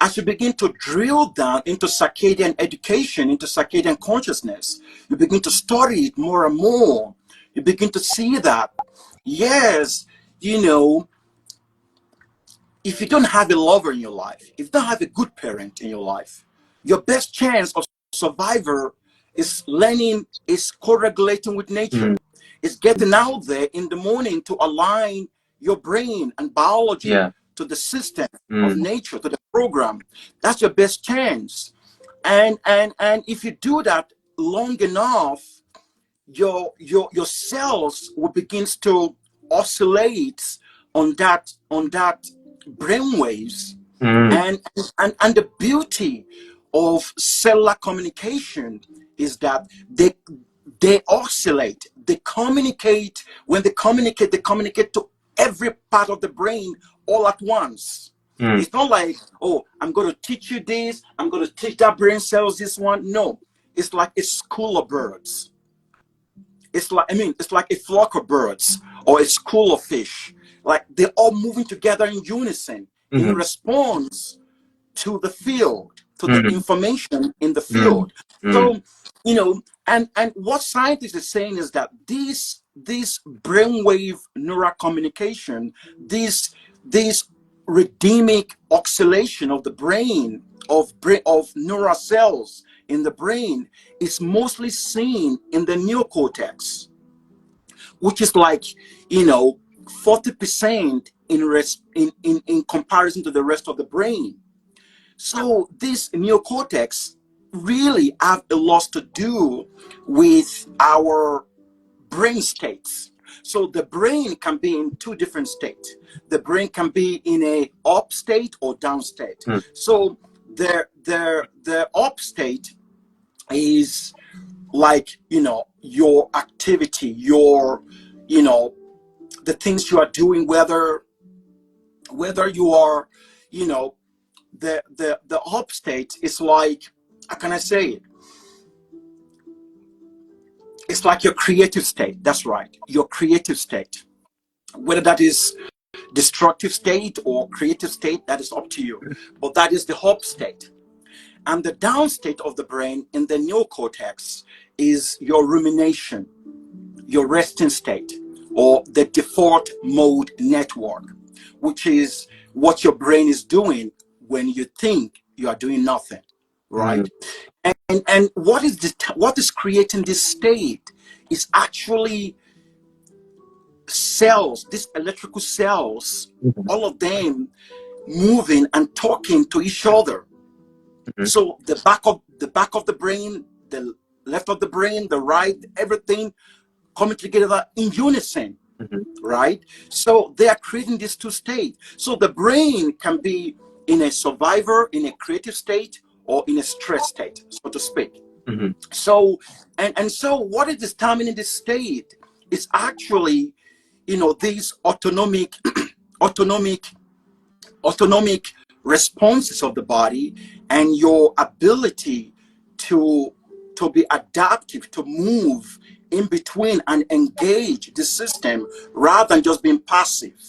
as you begin to drill down into circadian education, into circadian consciousness, you begin to study it more and more. You begin to see that, yes, if you don't have a lover in your life, if you don't have a good parent in your life, your best chance of survivor is learning, is co-regulating with nature. Is getting out there in the morning to align your brain and biology to the system of nature, to the program. That's your best chance. And if you do that long enough, your cells will begin to oscillate on that brain waves. And the beauty of cellular communication is that they oscillate, they communicate. When they communicate to every part of the brain all at once. It's not like, oh, I'm going to teach you this, I'm going to teach that brain cells this one. No, it's like a school of birds. It's like a flock of birds or a school of fish. Like they're all moving together in unison in response to the field, to the information in the field. So, and what scientists are saying is that this brainwave neural communication, this rhythmic oscillation of the brain, of neural cells in the brain, is mostly seen in the neocortex, which is like 40% in comparison to the rest of the brain. So this neocortex really have a lot to do with our brain states. So the brain can be in two different states. The brain can be in a up state or down state. So the up state is like, your activity, your, the things you are doing, whether you are, the up state is like, how can I say it? It's like your creative state. That's right. Your creative state. Whether that is destructive state or creative state, that is up to you. But that is the up state. And the down state of the brain in the neocortex is your rumination, your resting state, or the default mode network, which is what your brain is doing when you think you are doing nothing, right? And what is creating this state is actually cells, these electrical cells, all of them moving and talking to each other. So the back of the brain, the left of the brain, the right, everything coming together in unison, right? So they are creating these two states. So the brain can be in a survivor, in a creative state, or in a stress state, so to speak. So and so what is determining this state is actually, these autonomic responses of the body, and your ability to be adaptive, to move in between and engage the system rather than just being passive,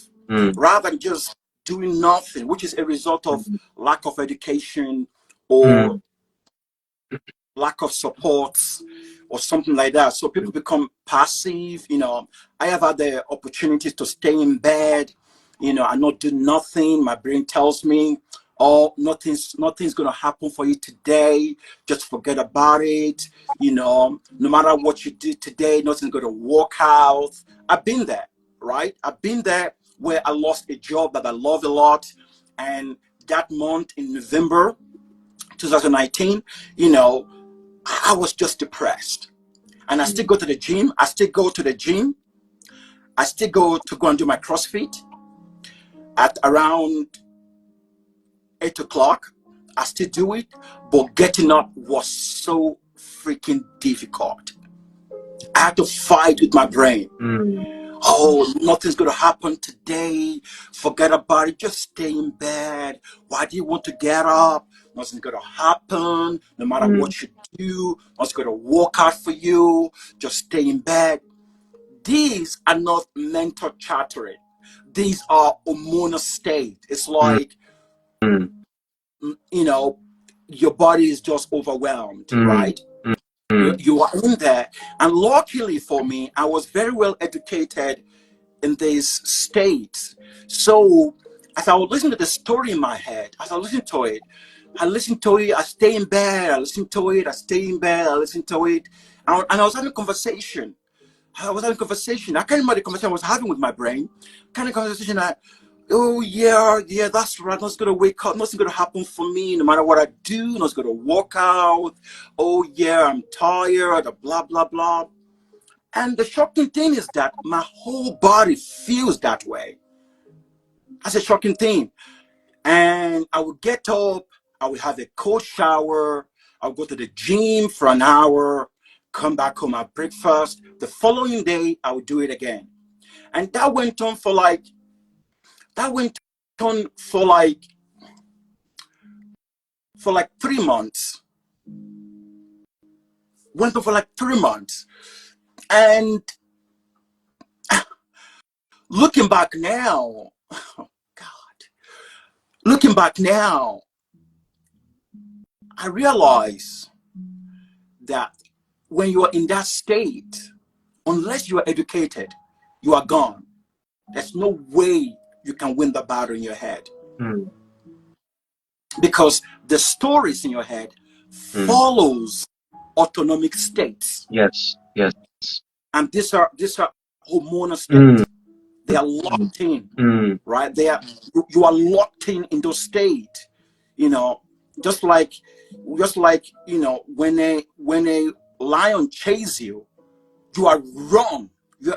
rather than just doing nothing, which is a result of lack of education or lack of support or something like that. So people become passive. I have had the opportunities to stay in bed, and not do nothing. My brain tells me, oh, nothing's going to happen for you today. Just forget about it. No matter what you do today, nothing's going to work out. I've been there, right? I've been there where I lost a job that I love a lot. And that month in November 2019, I was just depressed. And I still go to the gym. I still go to go and do my CrossFit at around 8 o'clock. I still do it, but getting up was so freaking difficult. I had to fight with my brain. Oh, nothing's going to happen today. Forget about it. Just stay in bed. Why do you want to get up? Nothing's going to happen. No matter what you do, nothing's going to work out for you. Just stay in bed. These are not mental chattering. These are hormonal state. It's like, your body is just overwhelmed, right? You are in there. And luckily for me, I was very well educated in this state. So as I would listen to the story in my head, as I listened to it, I stay in bed, I listen to it, I stay in bed, I listen to it. And I was having a conversation. I can't remember the conversation I was having with my brain. Kind of conversation that, oh yeah, that's right. Nothing's gonna wake up. Nothing's gonna happen for me. No matter what I do, nothing's gonna work out. Oh yeah, I'm tired. Blah blah blah. And the shocking thing is that my whole body feels that way. That's a shocking thing. And I would get up. I would have a cold shower. I would go to the gym for an hour. Come back home at breakfast. The following day, I would do it again. And that went on for like 3 months. Went on for like 3 months. And looking back now, oh God, looking back now, I realize that when you are in that state, unless you are educated, you are gone. There's no way you can win the battle in your head. Because the stories in your head follows autonomic states. Yes. And these are hormonal states. They are locked in, right? You are locked in those states. Just like when a lion chases you, you are run.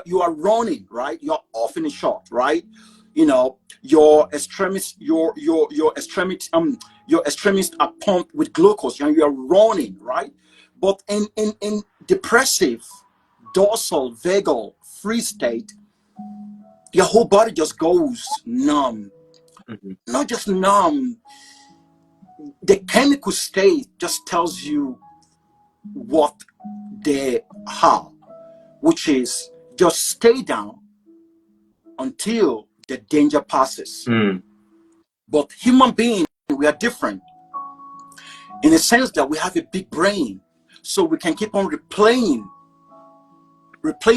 You are running, right? You're off in a shot, right? Your extremities are pumped with glucose, and you are running, right? But in depressive, dorsal, vagal, free state, your whole body just goes numb. Not just numb. The chemical state just tells you what they are, which is just stay down until the danger passes. But human beings, we are different in the sense that we have a big brain, so we can keep on replaying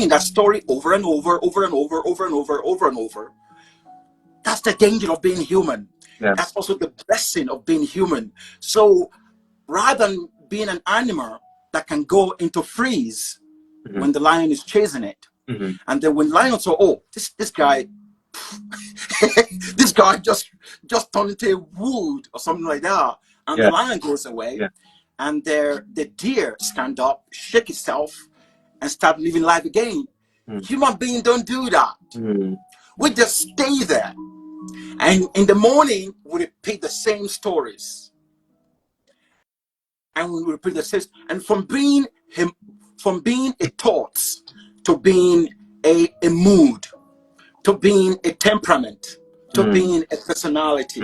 that story over and over and over. That's the danger of being human. That's also the blessing of being human. So rather than being an animal that can go into freeze when the lion is chasing it. And then when lion saw, oh, this guy, this guy just turned into a wood or something like that, and the lion goes away, and the deer stand up, shake itself, and start living life again. Human beings don't do that. We just stay there, and in the morning we repeat the same stories, and we repeat the same, and from being a thought to being a mood, to being a temperament, to being a personality.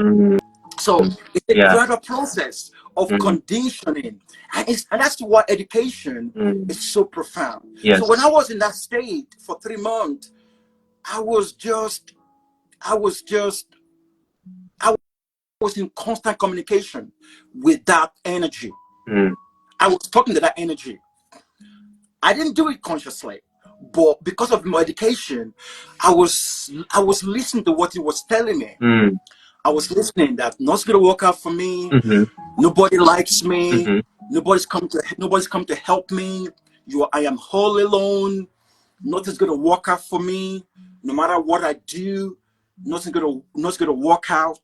So it's a gradual process of conditioning, and that's why education is so profound. So when I was in that state for 3 months, I was in constant communication with that energy. I was talking to that energy. I didn't do it consciously, but because of my education, I was listening to what he was telling me. I was listening that nothing's gonna work out for me. Nobody likes me. Nobody's come to help me. I am all alone. Nothing's gonna work out for me. No matter what I do, nothing's gonna work out.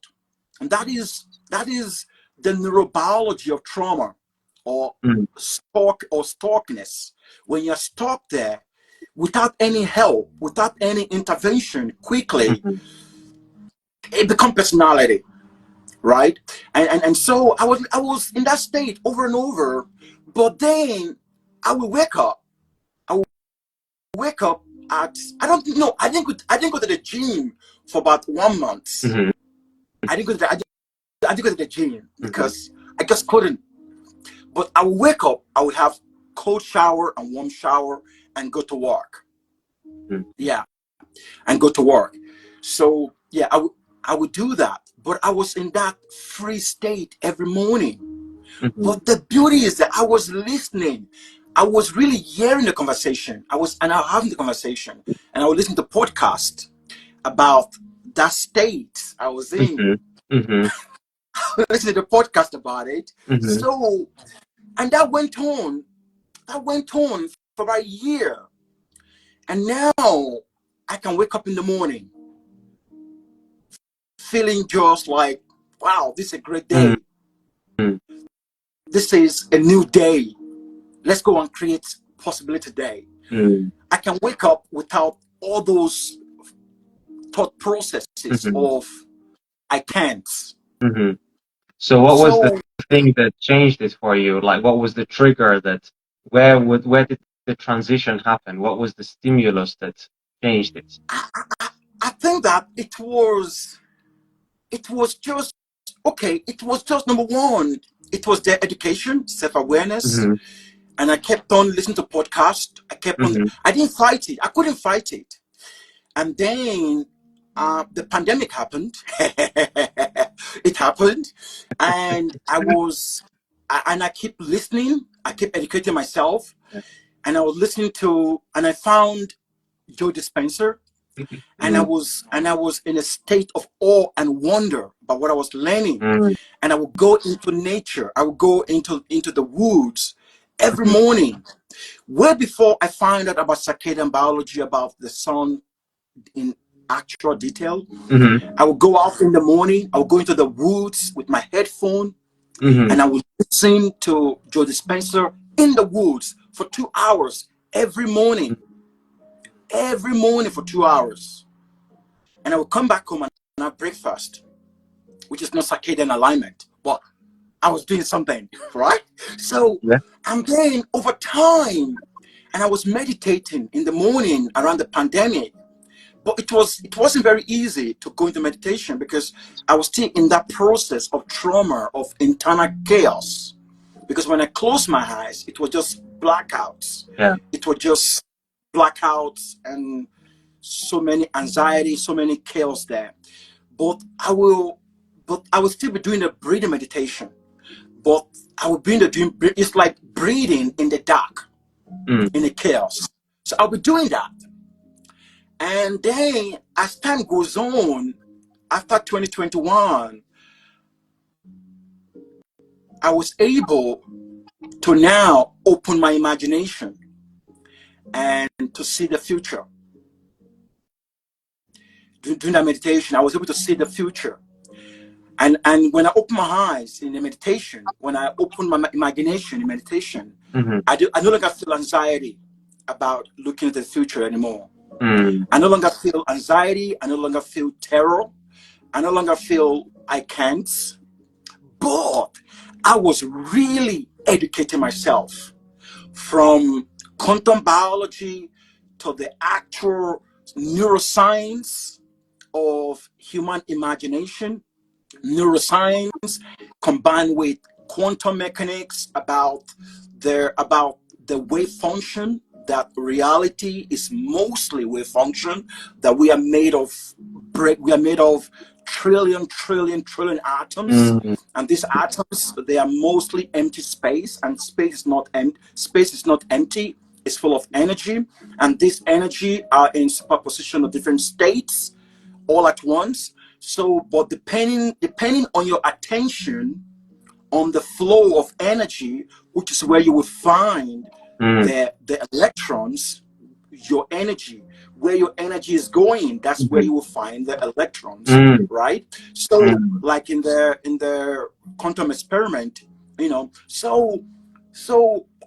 And that is the neurobiology of trauma, or stalkness. When you're stuck there without any help, without any intervention, quickly it becomes personality, right? And so I was in that state over and over. But then I would wake up. At, I don't know. I didn't go to the gym for about 1 month. I didn't go to the gym because I just couldn't. But I would wake up. I would have cold shower and warm shower and go to work. And go to work. So I would do that. But I was in that free state every morning. But the beauty is that I was listening. I was really hearing the conversation. I was having the conversation, and I would listen to podcasts about that state I was in. Listen to the podcast about it. So, and that went on for about a year. And now I can wake up in the morning feeling just like, wow, this is a great day. This is a new day. Let's go and create possibility today. I can wake up without all those thought processes of I can't. So what was the thing that changed it for you? Like, what was the trigger that, where did the transition happen? What was the stimulus that changed it? I think that it was just, okay, it was just number one, it was the education, self-awareness. And I kept on listening to podcasts. I didn't fight it. I couldn't fight it. And then the pandemic happened. It happened. And I keep listening. I keep educating myself. And I was listening to, and I found Joe Dispenza. And I was in a state of awe and wonder about what I was learning. And I would go into nature. I would go into the woods every morning. Way before I found out about circadian biology, about the sun in actual detail, I would go out in the morning. I would go into the woods with my headphone, and I would listen to Joe Dispenza in the woods for 2 hours every morning. Every morning for 2 hours. And I would come back home and have breakfast, which is not circadian alignment, but I was doing something, right? So I'm then over time, and I was meditating in the morning around the pandemic, but it wasn't very easy to go into meditation because I was still in that process of trauma, of internal chaos. Because when I closed my eyes, it was just blackouts. It was just blackouts and so many anxiety, so many chaos there. But I will still be doing the breathing meditation. But I will be doing, it's like breathing in the dark, in the chaos. So I'll be doing that. And then as time goes on, after 2021, I was able to now open my imagination and to see the future. During that meditation, I was able to see the future. And when I open my eyes in the meditation, when I open my imagination in meditation, I no longer feel anxiety about looking at the future anymore. I no longer feel anxiety. I no longer feel terror. I no longer feel I can't. But I was really educating myself from quantum biology to the actual neuroscience of human imagination, neuroscience combined with quantum mechanics about the wave function, that reality is mostly wave function, that we are made of trillion atoms, and these atoms, they are mostly empty space, and space is not empty, it's full of energy, and this energy are in superposition of different states all at once. So, but depending on your attention on the flow of energy, which is where you will find the electrons, your energy, where your energy is going, that's where you will find the electrons, right? So, like in the quantum experiment, so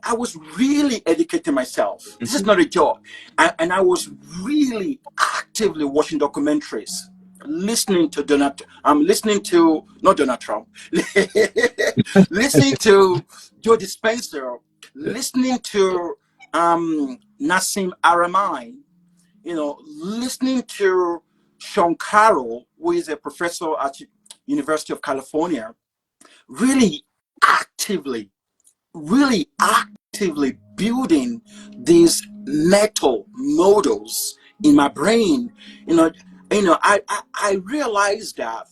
I was really educating myself. This is not a joke, and I was really actively watching documentaries, listening to not Donald Trump, listening to Joe Dispenza, listening to Nassim Aramai, listening to Sean Carroll, who is a professor at University of California, really actively building these mental models in my brain. I realized that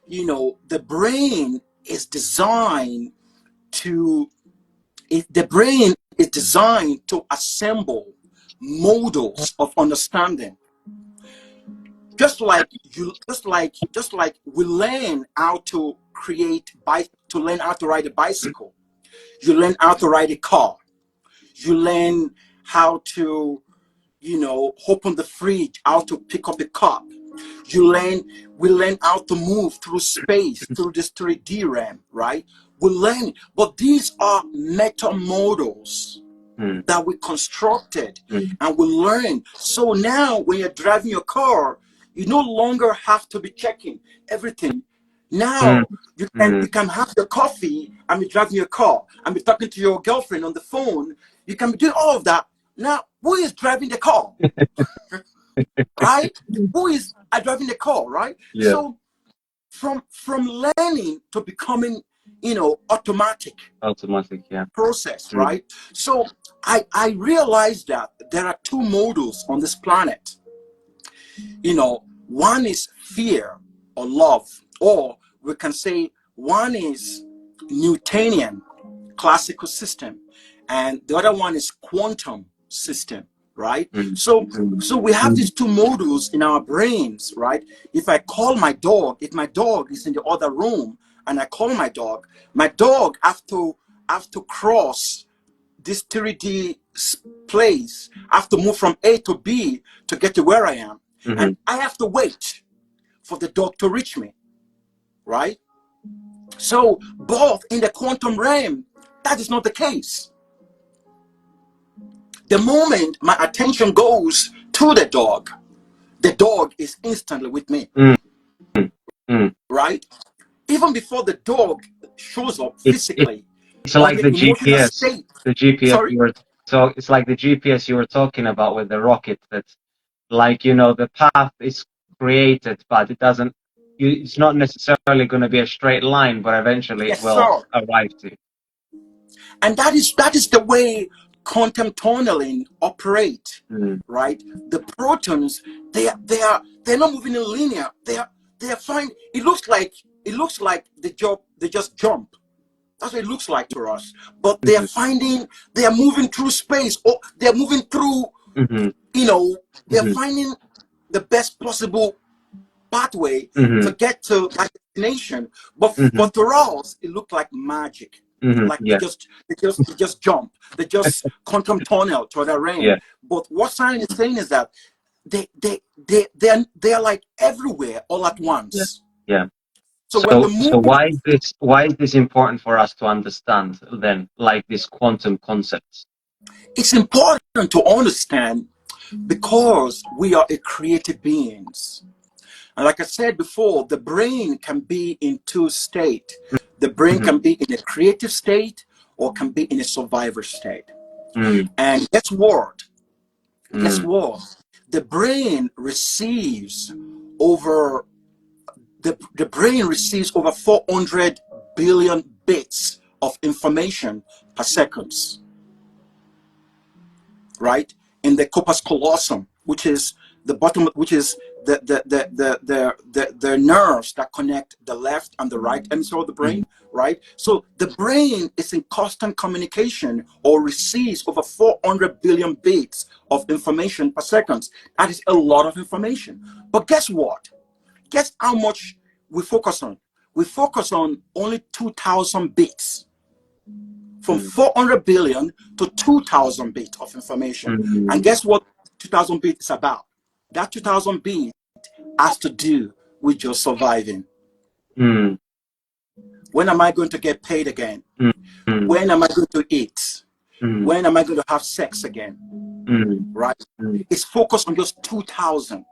the brain is designed to assemble models of understanding. Just like we learn how to learn how to ride a bicycle. You learn how to ride a car. You learn how to, open the fridge, how to pick up a cup. We learn how to move through space, through this 3D realm, right? We learn, but these are meta models that we constructed and we learn. So now when you're driving your car, you no longer have to be checking everything. Now you can have your coffee and be driving your car and be talking to your girlfriend on the phone. You can be doing all of that. Now, who is driving the car? Right? Who is driving the car, right? Yeah. So from learning to becoming, automatic process, right? So I realized that there are two models on this planet. One is fear or love, or we can say one is Newtonian classical system, and the other one is quantum system, right? So we have these two models in our brains, right? If I call my dog, if my dog is in the other room and I call my dog have to cross this 3D place, I have to move from A to B to get to where I am. And I have to wait for the dog to reach me, right? So, both in the quantum realm, that is not the case. The moment my attention goes to the dog is instantly with me, right? Even before the dog shows up physically. It's like the GPS. State. The GPS. Sorry? It's like the GPS you were talking about with the rocket. That's like, the path is created, but it doesn't. It's not necessarily going to be a straight line, but eventually it will arrive to. And that is the way quantum tunneling operate, right? The protons, they're not moving in linear. They're fine. It looks like they just jump. That's what it looks like to us. But they are moving through space, or they're moving through, they're finding the best possible pathway to get to that destination. But for us, it looked like magic. Like Yeah. they just jump, they just quantum tunnel to the rain. Yeah. But what science is saying is that they're like everywhere all at once. Yeah. So when we So move, why is this important for us to understand then, like these quantum concepts? it's important to understand because we are a creative beings. And like I said before, the brain can be in two states. The brain can be in a creative state or can be in a survivor state. And guess what? Guess what? The brain receives over the brain receives over 400 billion bits of information per second, right? In the corpus callosum, which is the bottom, which is the nerves that connect the left and the right hemisphere of the brain, right? So the brain is in constant communication or receives over 400 billion bits of information per second. That is a lot of information. But guess what? Guess how much we focus on? We focus on only 2,000 bits. From 400 billion to 2,000 bits of information. And guess what 2,000 bits is about? That 2,000 bits has to do with just surviving. When am I going to get paid again? When am I going to eat? When am I going to have sex again? Right? It's focused on just 2,000.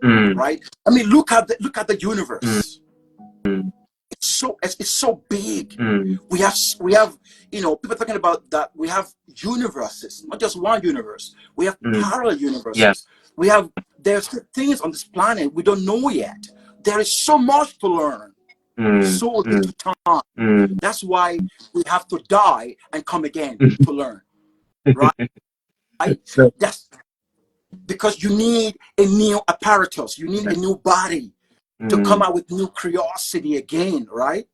Right? I mean, look at the universe. It's so big. We have people talking about that we have universes, not just one universe. We have parallel universes. There's things on this planet we don't know yet. There is so much to learn. So little time. That's why we have to die and come again to learn. Right? That's because you need a new apparatus, you need a new body to come out with new curiosity again, right?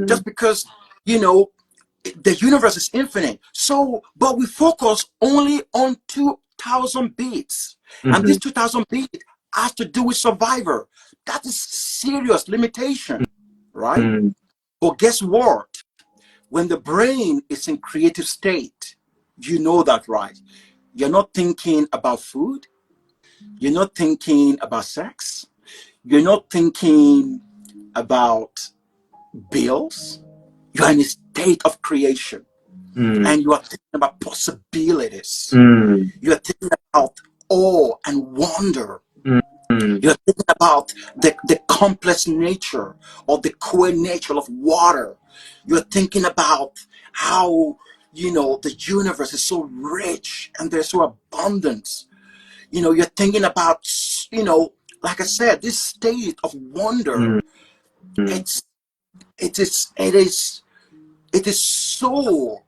Just because, the universe is infinite. So, but we focus only on 2,000 bits. And this 2,000 bits has to do with survivor. That is serious limitation, right? But guess what? When the brain is in creative state, you know that, right? You're not thinking about food. You're not thinking about sex. You're not thinking about bills. You're in a state of creation. And you are thinking about possibilities. You're thinking about awe and wonder. You're thinking about the complex nature or the core nature of water. You're thinking about how, the universe is so rich and there's so abundance. You're thinking about, like I said, this state of wonder. It is so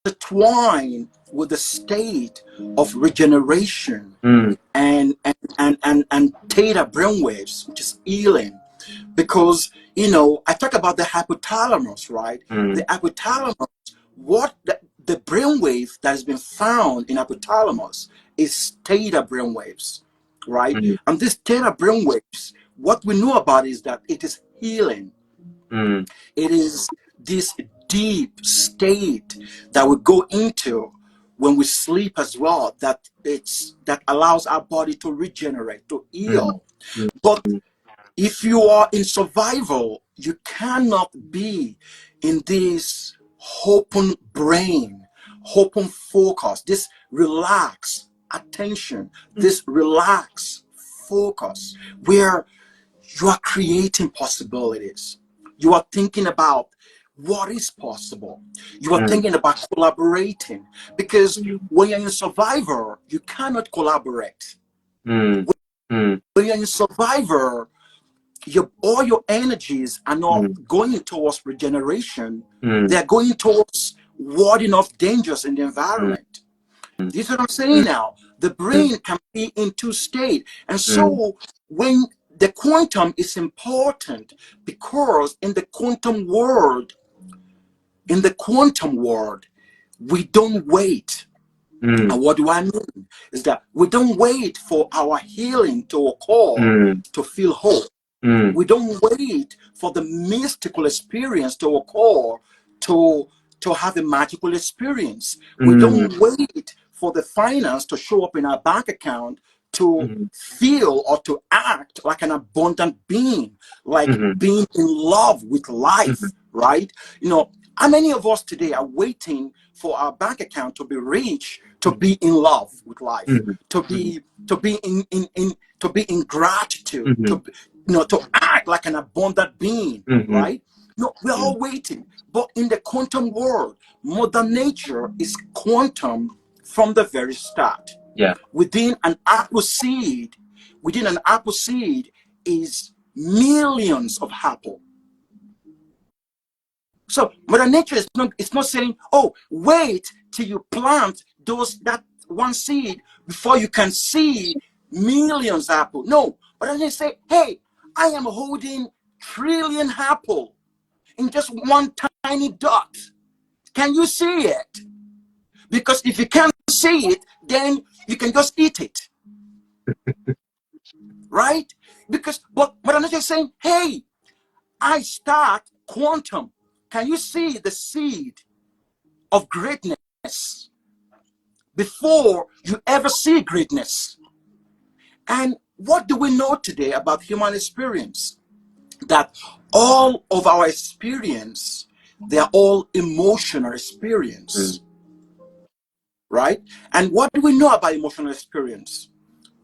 intertwined with the state of regeneration and theta brainwaves, which is healing. Because I talk about the hypothalamus, right? The hypothalamus, what the brainwave that has been found in hypothalamus is theta brainwaves, right? And this theta brainwaves, what we know about is that it is healing. It is this deep state that we go into when we sleep as well, that allows our body to regenerate, to heal. But if you are in survival, you cannot be in this open brain, open focus, this relaxed attention, this relaxed focus, where you are creating possibilities. You are thinking about what is possible. You are thinking about collaborating, because when you're in survivor, you cannot collaborate. When you're in survivor, all your energies are not going towards regeneration. They're going towards warding off dangers in the environment. This is what I'm saying now. The brain can be in two states. And so when the quantum is important, because in the quantum world, we don't wait. And what do I mean? Is that we don't wait for our healing to occur to feel whole. We don't wait for the mystical experience to occur to have a magical experience. We don't wait for the finance to show up in our bank account to feel or to act like an abundant being, like being in love with life, right? You know, how many of us today are waiting for our bank account to be rich to be in love with life, to be in gratitude, to to act like an abundant being, right? No, we're all waiting. But in the quantum world, Mother Nature is quantum from the very start. Yeah. Within an apple seed is millions of apple. So Mother Nature is not saying, oh, wait till you plant that one seed before you can see millions of apple. No, but then they say, hey, I am holding trillion apple in just one tiny dot. Can you see it? Because if you can't see it, then you can just eat it. Right? But I'm not just saying, hey, I start quantum. Can you see the seed of greatness before you ever see greatness? And what do we know today about human experience? That all of our experience, they are all emotional experience. Right? And what do we know about emotional experience?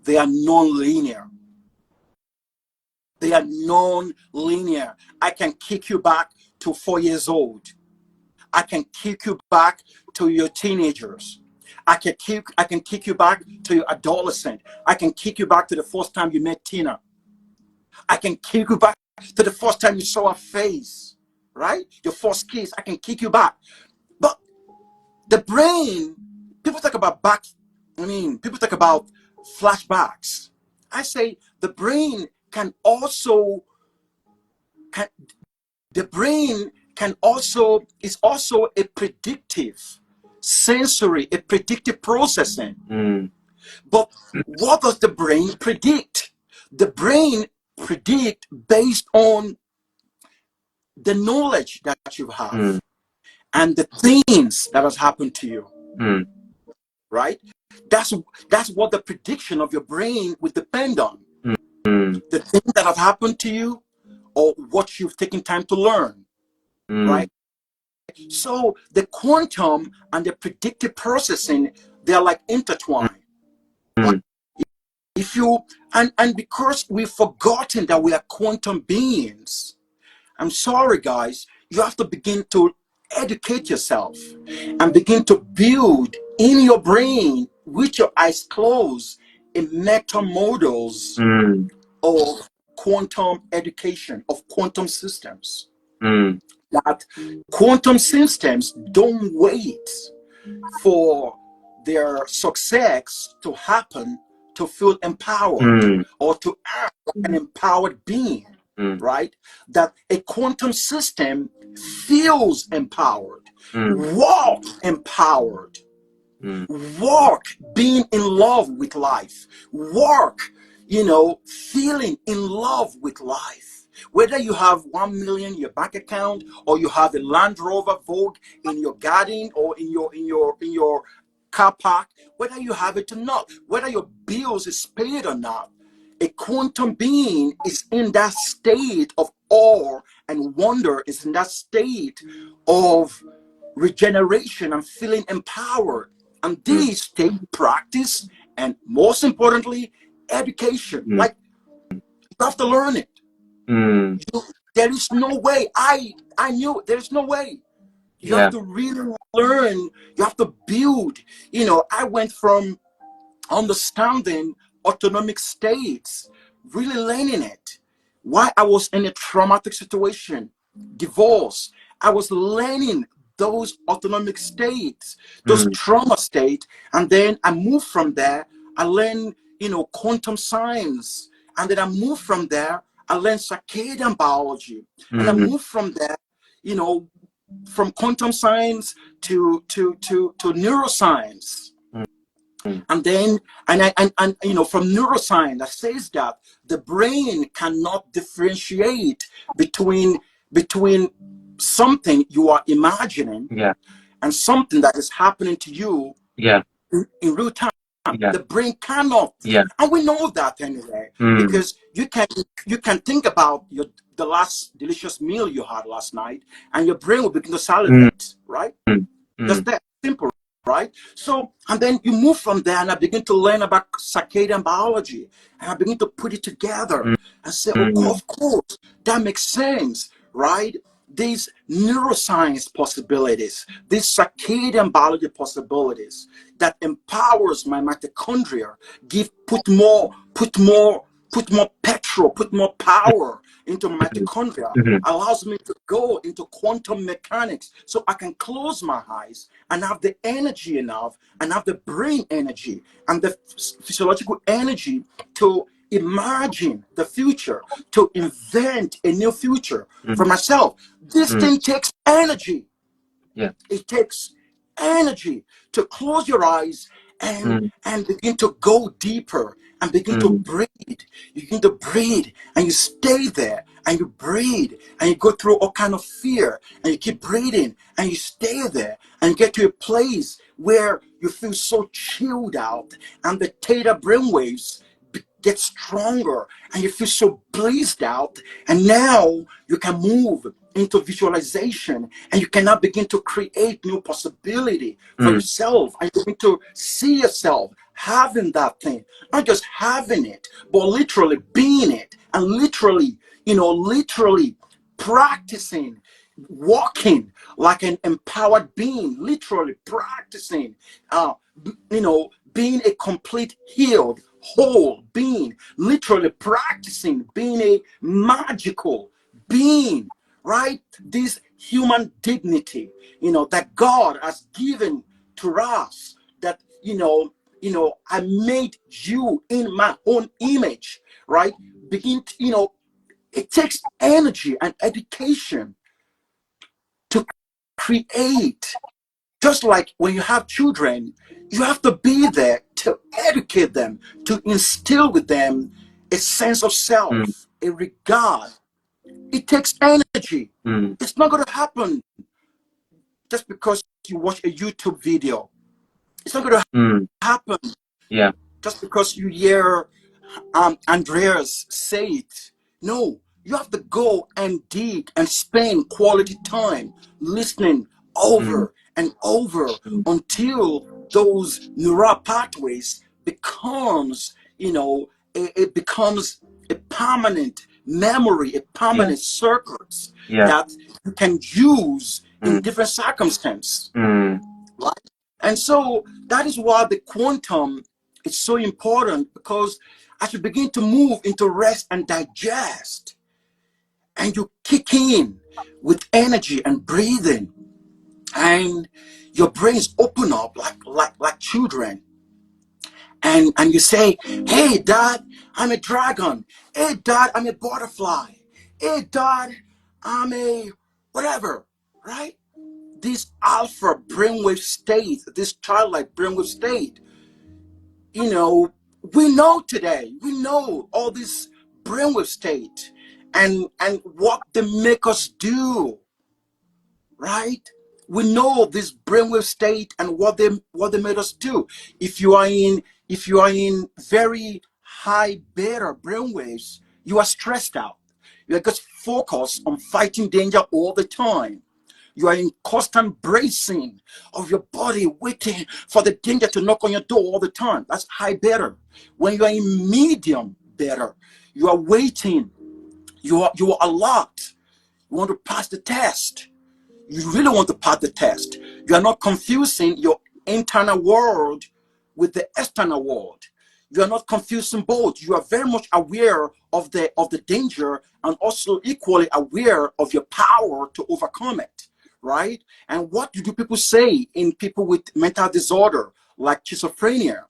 They are non-linear. They are non-linear. I can kick you back to 4 years old. I can kick you back to your teenagers. I can kick you back to your adolescent. I can kick you back to the first time you met Tina. I can kick you back to the first time you saw her face, right? Your first kiss. I can kick you back. But the brain, people talk about people talk about flashbacks. I say the brain is also a predictive sensory, a predictive processing. But what does the brain predict? The brain predict based on the knowledge that you have and the things that has happened to you. Right? That's what the prediction of your brain would depend on. The things that have happened to you or what you've taken time to learn. Right? So the quantum and the predictive processing, they're like intertwined. Like if you and because we've forgotten that we are quantum beings, I'm sorry guys, you have to begin to educate yourself and begin to build in your brain with your eyes closed a meta models of quantum education, of quantum systems. That quantum systems don't wait for their success to happen to feel empowered or to act like an empowered being, right? That a quantum system feels empowered, walk empowered, walk being in love with life, walk, feeling in love with life. Whether you have 1 million in your bank account or you have a Land Rover Vogue in your garden or in your car park, whether you have it or not, whether your bills is paid or not, a quantum being is in that state of awe and wonder, is in that state of regeneration and feeling empowered. And these take practice and, most importantly, education. Like, you have to learn it. There is no way. I knew there's no way. You have to really learn. You have to build. I went from understanding autonomic states, really learning it. Why I was in a traumatic situation, divorce. I was learning those autonomic states, those trauma states. And then I moved from there. I learned, quantum science. And then I moved from there. I learned circadian biology. And I moved from there, from quantum science to neuroscience. And then, and you know, from neuroscience that says that the brain cannot differentiate between something you are imagining Yeah. and something that is happening to you Yeah. in real time. Yeah. The brain cannot, Yeah. and we know that anyway, because you can think about the last delicious meal you had last night, and your brain will begin to salivate, right? Just that simple, right? So, and then you move from there, and I begin to learn about circadian biology, and I begin to put it together and say, oh, of course, that makes sense, right? These neuroscience possibilities, these circadian biology possibilities that empowers my mitochondria, put more petrol, put more power into my mitochondria, allows me to go into quantum mechanics so I can close my eyes and have the energy enough and have the brain energy and the physiological energy to imagine the future, to invent a new future for myself. This thing takes energy. Yeah. It takes energy to close your eyes and begin to go deeper and begin to breathe. You begin to breathe and you stay there and you breathe and you go through all kind of fear and you keep breathing and you stay there and you get to a place where you feel so chilled out and the theta brainwaves get stronger and you feel so blazed out, and now you can move into visualization and you can now begin to create new possibility for yourself, and you begin to see yourself having that thing, not just having it, but literally being it, and literally, you know, literally practicing walking like an empowered being, literally practicing you know, being a complete healed whole being, literally practicing being a magical being, right? This human dignity, you know, that God has given to us, that I made you in my own image, right? Begin to, you know, it takes energy and education to create. Just like when you have children, you have to be there to educate them, to instill with them a sense of self, a regard. It takes energy. It's not going to happen just because you watch a YouTube video. It's not going to happen just because you hear Andreas say it. No, you have to go and dig and spend quality time listening over and over until those neural pathways becomes, you know, it becomes a permanent memory, a permanent circuits that you can use in different circumstances. Right? And so that is why the quantum is so important, because as you begin to move into rest and digest, and you kick in with energy and breathing, and your brains open up like children, and you say, hey dad, I'm a dragon. Hey dad, I'm a butterfly. Hey dad, I'm a whatever, right? This alpha brainwave state, this childlike brainwave state, you know, we know today, we know all this brainwave state and what they make us do, right? We know this brainwave state and what they made us do. If you are in very high beta brainwaves, you are stressed out. You are just focused on fighting danger all the time. You are in constant bracing of your body, waiting for the danger to knock on your door all the time. That's high beta. When you are in medium beta, you are waiting. You are alert. You want to pass the test. You really want to pass the test. You are not confusing your internal world with the external world. You are not confusing both. You are very much aware of the danger and also equally aware of your power to overcome it, right? And what do people say in people with mental disorder like schizophrenia?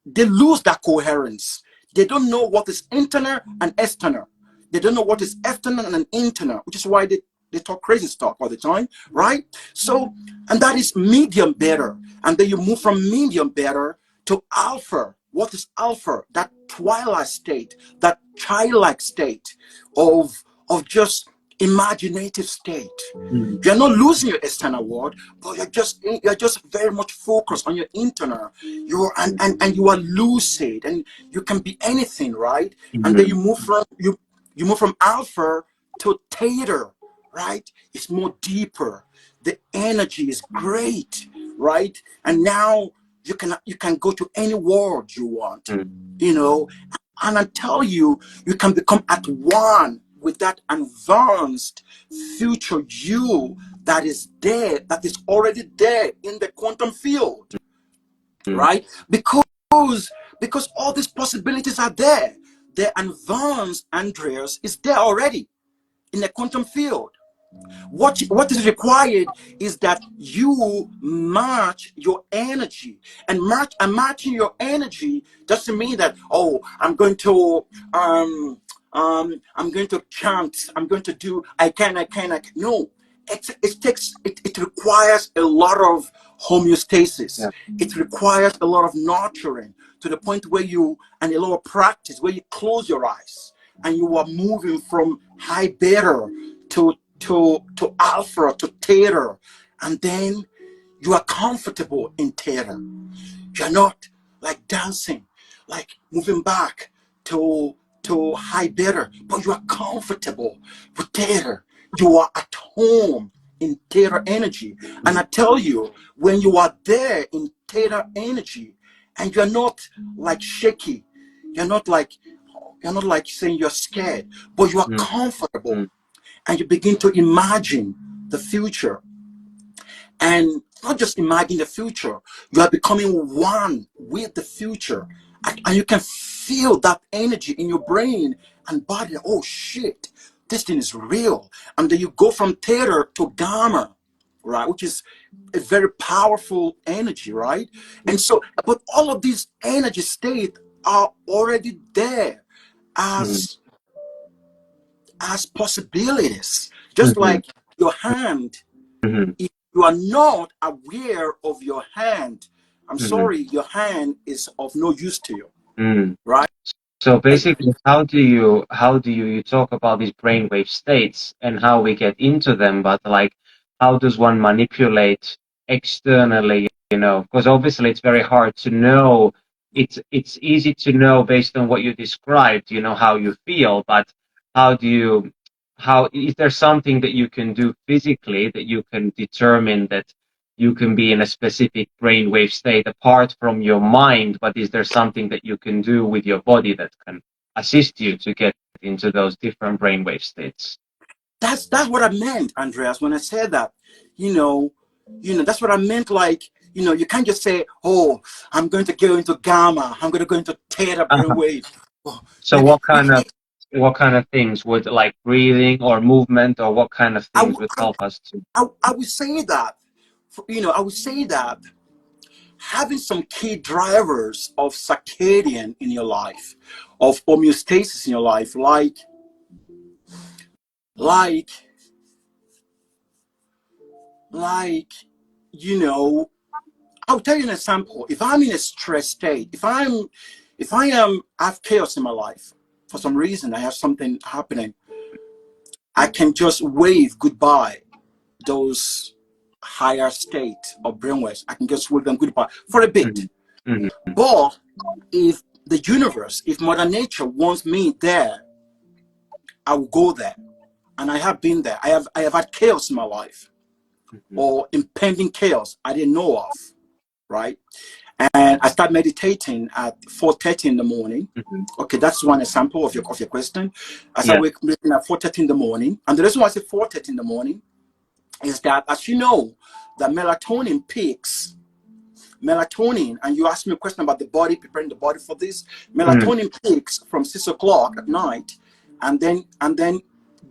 They lose that coherence. They don't know what is internal and external. They don't know what is external and internal, which is why they talk crazy stuff all the time, right? So, and that is medium better. And then you move from medium better to alpha. What is alpha? That twilight state, that childlike state of just imaginative state. You're not losing your external world, but you're just very much focused on your internal. And you are lucid, and you can be anything, right? And then you move from alpha to theta, right? It's more deeper. The energy is great, right? And now you can go to any world you want, you know. And I tell you, you can become at one with that advanced future you that is there, that is already there in the quantum field, right? Because all these possibilities are there. The advanced Andreas is there already in the quantum field. What is required is that you match your energy, and matching your energy doesn't mean that, oh, I'm going to chant, I'm going to do I can. No, it requires a lot of homeostasis. It requires a lot of nurturing, to the point where and a lot of practice, where you close your eyes and you are moving from high beta to alpha to theta, and then you are comfortable in theta. You're not like dancing, like moving back to high beta, but you are comfortable with theta. You are at home in theta energy. And I tell you, when you are there in theta energy, and you're not like shaky, you're not like saying you're scared, but you are comfortable, and you begin to imagine the future. And not just imagine the future, you are becoming one with the future. And you can feel that energy in your brain and body. Oh shit, this thing is real. And then you go from theta to gamma, right? Which is a very powerful energy, right? And so, but all of these energy states are already there as possibilities. Just like your hand, if you are not aware of your hand, I'm sorry, your hand is of no use to you, right? So basically, how do you talk about these brainwave states and how we get into them, but like, how does one manipulate externally, you know? Because obviously it's very hard to know. It's easy to know based on what you described, you know, how you feel, but how is there something that you can do physically that you can determine that you can be in a specific brainwave state apart from your mind, but is there something that you can do with your body that can assist you to get into those different brainwave states? That's what I meant, Andreas, when I said that. You know, that's what I meant. Like, you can't just say, "Oh, I'm going to go into gamma. I'm going to go into theta brainwave." Oh, so what kind of things would, like breathing or movement, or what kind of things would help us to? I would say that, I would say that having some key drivers of circadian in your life, of homeostasis in your life, like, I'll tell you an example. If I'm in a stress state, if I have chaos in my life, for some reason, I have something happening, I can just wave goodbye those higher state of brainwaves. I can just wave them goodbye for a bit. But if the universe, if Mother Nature wants me there, I will go there. And I have been there. I have had chaos in my life, or impending chaos I didn't know of, right? And I start meditating at 4:30 in the morning. Okay, that's one example of your question. I start waking at 4:30 in the morning. And the reason why I say 4:30 in the morning is that, as you know, that melatonin peaks. Melatonin, and you asked me a question about the body, preparing the body for this. Melatonin peaks from 6 o'clock at night, and then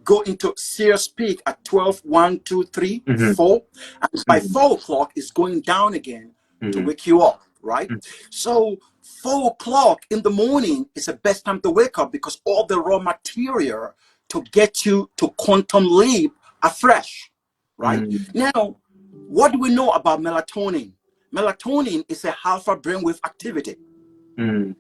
go into serious peak at 12, 1, 2, 3, 4. And by 4 o'clock, it's going down again to wake you up, right? So 4 o'clock in the morning is the best time to wake up, because all the raw material to get you to quantum leap are fresh, right? Now, what do we know about melatonin? Melatonin is a alpha brainwave activity. Mm.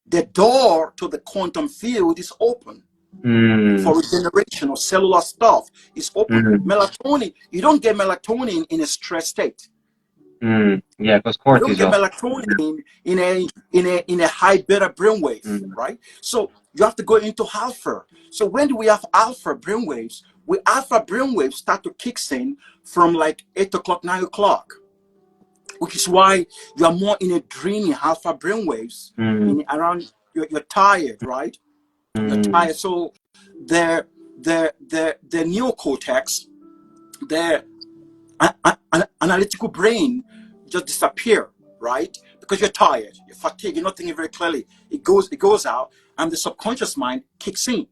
The door to the quantum field is open. For regeneration of cellular stuff is open. Melatonin, you don't get melatonin in a stress state. Yeah, because You don't get cortisol. melatonin in a high beta brainwave, right? So you have to go into alpha. So when do we have alpha brainwaves? Alpha brainwaves start to kick in from like 8 o'clock, 9 o'clock, which is why you are more in a dreamy alpha brainwaves. Around you're tired, right? You're tired. So the neocortex, the analytical brain just disappear, right? Because you're tired, you're fatigued, you're not thinking very clearly. It goes out, and the subconscious mind kicks in,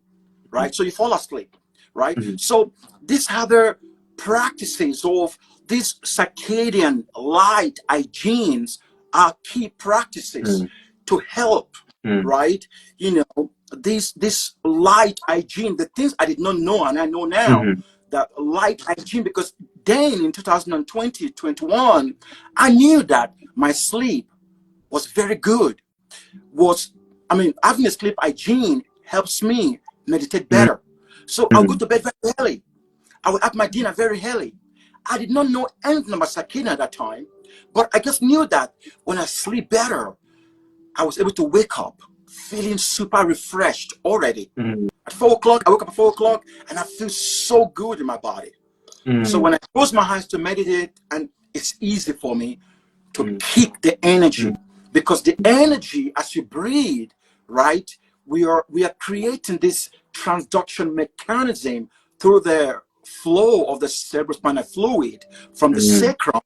right? So you fall asleep, right? So these other practices of these circadian light hygienes are key practices to help, right? You know, this light hygiene, the things I did not know and I know now, that light hygiene, because then in 2020, 21, I knew that my sleep was very good. Having a sleep hygiene helps me meditate better. So I'll go to bed very early. I will have my dinner very early. I did not know anything about circadian at that time, but I just knew that when I sleep better, I was able to wake up feeling super refreshed already. At 4 o'clock, I woke up at 4 o'clock and I feel so good in my body. So when I close my eyes to meditate, and it's easy for me to keep the energy, because the energy, as you breathe, right, we are creating this transduction mechanism through the flow of the cerebrospinal fluid from the sacrum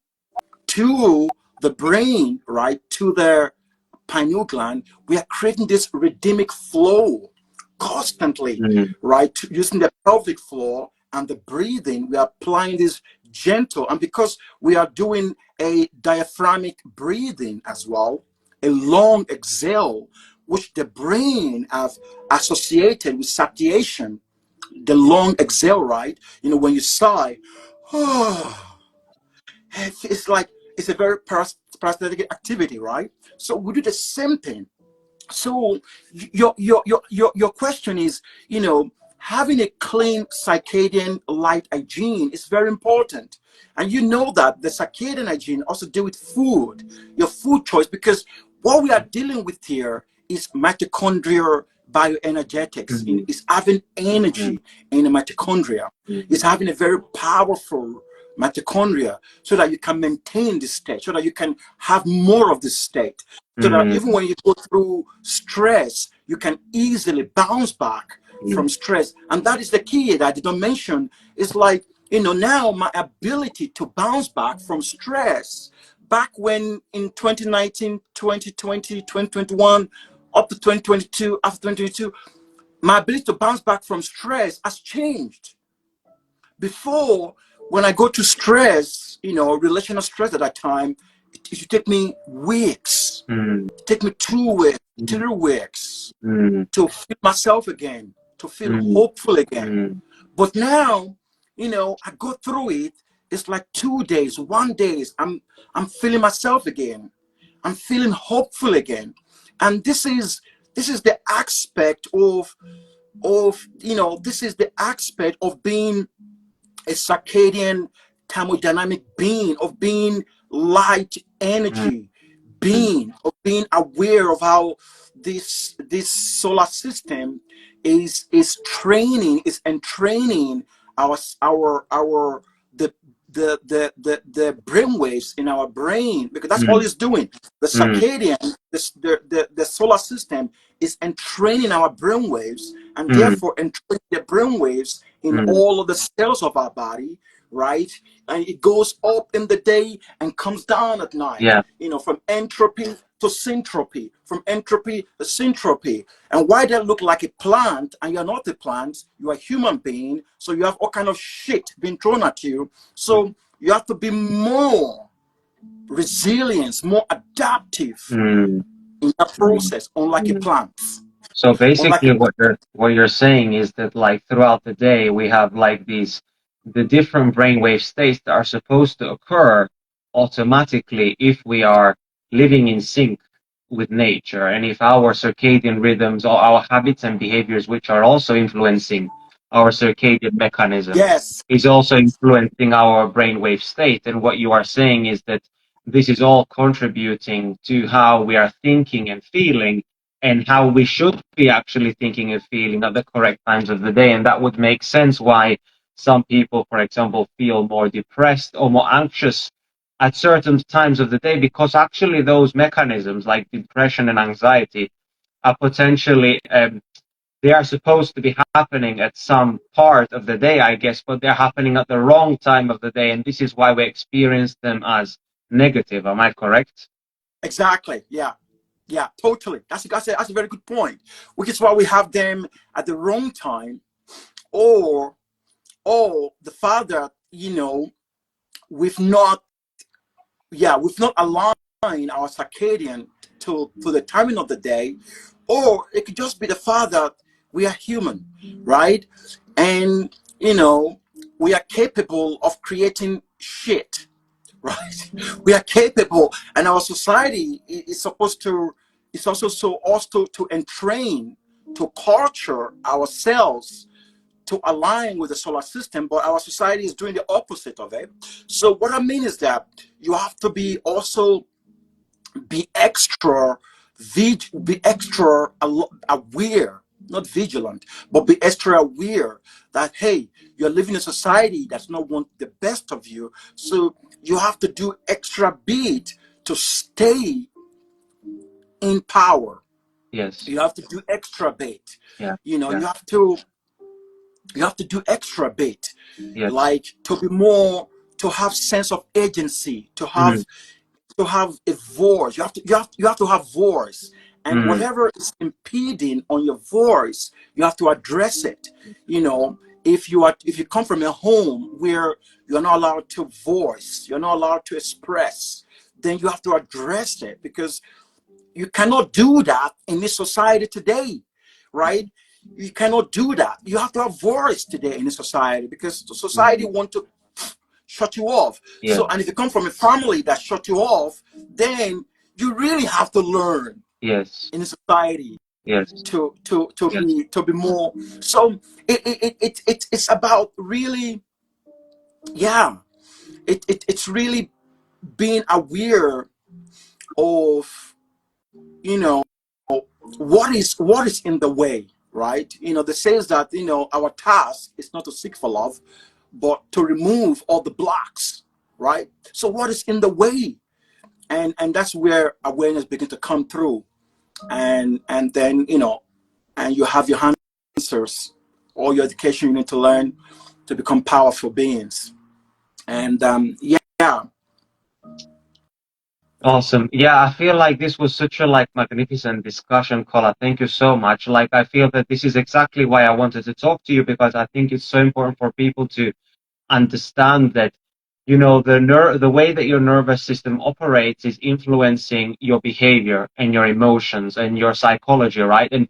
to the brain, right, to the pineal gland. We are creating this rhythmic flow constantly, right, using the pelvic floor and the breathing. We are applying this gentle, and because we are doing a diaphragmic breathing as well, a long exhale, which the brain have associated with satiation. The long exhale, right? You know, when you sigh, it's like it's a very parasympathetic activity, right? So we do the same thing. So your question is, you know, having a clean circadian light hygiene is very important. And you know that the circadian hygiene also deal with food, your food choice, because what we are dealing with here is mitochondrial bioenergetics. It's having energy in the mitochondria. It's having a very powerful mitochondria, so that you can maintain this state, so that you can have more of this state, so that even when you go through stress, you can easily bounce back from stress. And that is the key that I did not mention. It's like, you know, now my ability to bounce back from stress, back when in 2019, 2020, 2021, up to 2022, after 2022, my ability to bounce back from stress has changed. Before, when I go to stress, you know, relational stress at that time, it should take me weeks. Take me 2 weeks, 3 weeks to feel myself again, to feel hopeful again. But now, you know, I go through it. It's like 2 days, 1 day. I'm feeling myself again. I'm feeling hopeful again. And this is the aspect of you know, this is the aspect of being a circadian thermodynamic being, of being light energy being, of being aware of how this solar system is entraining our the brainwaves in our brain, because that's all it's doing. The circadian, the solar system is entraining our brainwaves, and therefore entraining the brainwaves in all of the cells of our body, right? And it goes up in the day and comes down at night. You know, from entropy to syntropy, from entropy to syntropy. And why they look like a plant, and you're not a plant, you're a human being, so you have all kind of shit being thrown at you. So you have to be more resilient, more adaptive in that process, unlike a plant. So basically, what you're saying is that, like, throughout the day, we have like the different brainwave states that are supposed to occur, automatically, if we are living in sync with nature, and if our circadian rhythms or our habits and behaviors, which are also influencing our circadian mechanism, Yes, is also influencing our brainwave state. And what you are saying is that this is all contributing to how we are thinking and feeling, and how we should be actually thinking and feeling at the correct times of the day. And that would make sense why some people, for example, feel more depressed or more anxious at certain times of the day, because actually those mechanisms like depression and anxiety are potentially they are supposed to be happening at some part of the day, I guess, but they're happening at the wrong time of the day, and this is why we experience them as negative. Am I correct? exactly. Yeah, totally. That's a very good point. Which is why we have them at the wrong time, or the fact that, we've not aligned our circadian to the timing of the day, or it could just be the fact that we are human, right? And we are capable of creating shit, right? We are capable, and our society is supposed to. It's also to entrain, to culture ourselves to align with the solar system, but our society is doing the opposite of it. So what I mean is that you have to be also be extra aware, not vigilant, but be extra aware that, hey, you're living in a society that's not want the best of you. So you have to do extra bit to stay in power. Yes. You have to do extra bit. Yeah. You Yeah. you have to do extra bit, Yes. like to have sense of agency, to have a voice. You have to have voice, and whatever is impeding on your voice, you have to address it. If you come from a home where you're not allowed to voice, you're not allowed to express, then you have to address it, because you cannot do that in this society today, right? You cannot do that. You have to have voice today in this society, because the society want to shut you off. Yeah. So, and if you come from a family that shut you off, then you really have to learn Yes. in society Yes. to be more. So it's about really, it's really being aware of what is in the way, right? They says that our task is not to seek for love, but to remove all the blocks, right? So what is in the way? And that's where awareness begins to come through, and then and you have your answers, all your education you need to learn to become powerful beings. And Awesome. Yeah, I feel like this was such a magnificent discussion, Kola. Thank you so much. I feel that this is exactly why I wanted to talk to you, because I think it's so important for people to understand that the way that your nervous system operates is influencing your behavior and your emotions and your psychology, right? And